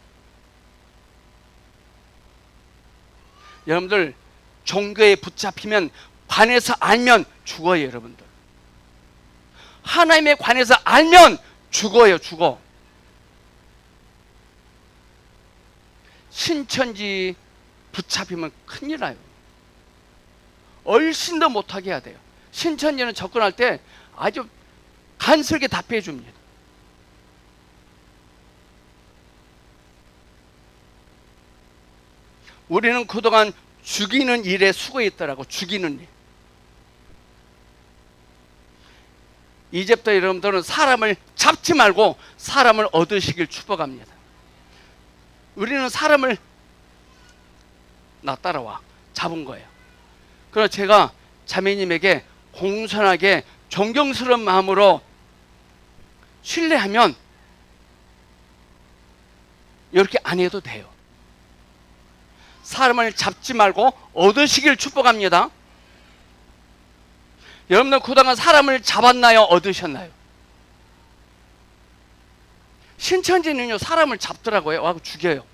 여러분들 종교에 붙잡히면, 관해서 알면 죽어요. 여러분들 하나님에 관해서 알면 죽어요. 죽어. 신천지 붙잡히면 큰일 나요. 얼씬도 못하게 해야 돼요. 신천지는 접근할 때 아주 간슬게 답해 줍니다. 우리는 그동안 죽이는 일에 수고했더라고. 죽이는 일. 이제부터 여러분들은 사람을 잡지 말고 사람을 얻으시길 축복합니다. 우리는 사람을 나 따라와 잡은 거예요. 그래서 제가 자매님에게 공손하게 존경스러운 마음으로 신뢰하면 이렇게 안 해도 돼요. 사람을 잡지 말고 얻으시길 축복합니다. 여러분들 그동안 사람을 잡았나요? 얻으셨나요? 신천지는요 사람을 잡더라고요. 와서 죽여요.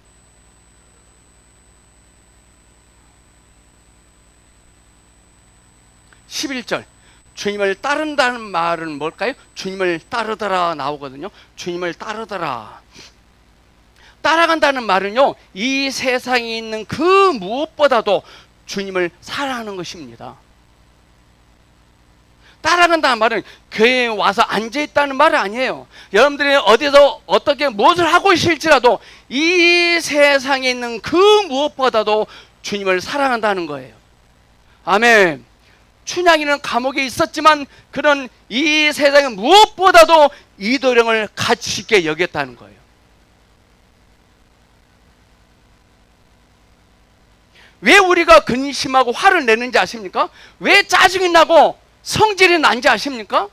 (11절) 주님을 따른다는 말은 뭘까요? 주님을 따르더라 나오거든요. 주님을 따르더라. 따라간다는 말은요 이 세상에 있는 그 무엇보다도 주님을 사랑하는 것입니다. 따라간다는 말은 교회에 와서 앉아있다는 말은 아니에요. 여러분들이 어디서 어떻게 무엇을 하고 있을지라도 이 세상에 있는 그 무엇보다도 주님을 사랑한다는 거예요. 아멘. 춘향이는 감옥에 있었지만 그런 이 세상에 무엇보다도 이도령을 가치 있게 여겼다는 거예요. 왜 우리가 근심하고 화를 내는지 아십니까? 왜 짜증이 나고 성질이 난지 아십니까?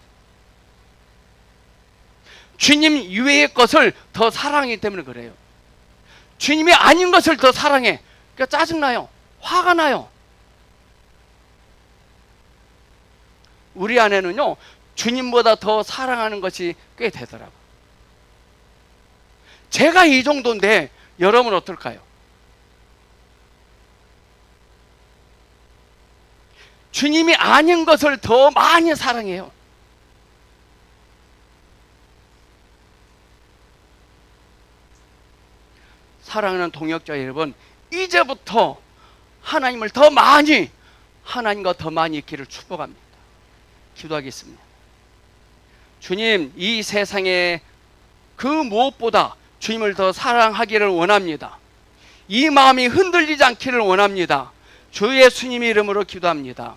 주님 이외의 것을 더 사랑하기 때문에 그래요. 주님이 아닌 것을 더 사랑해. 그러니까 짜증나요. 화가 나요. 우리 안에는요, 주님보다 더 사랑하는 것이 꽤 되더라고요. 제가 이 정도인데 여러분 어떨까요? 주님이 아닌 것을 더 많이 사랑해요. 사랑하는 동역자 여러분, 이제부터 하나님을 더 많이, 하나님과 더 많이 있기를 축복합니다. 기도하겠습니다. 주님, 이 세상에 그 무엇보다 주님을 더 사랑하기를 원합니다. 이 마음이 흔들리지 않기를 원합니다. 주 예수님 이름으로 기도합니다.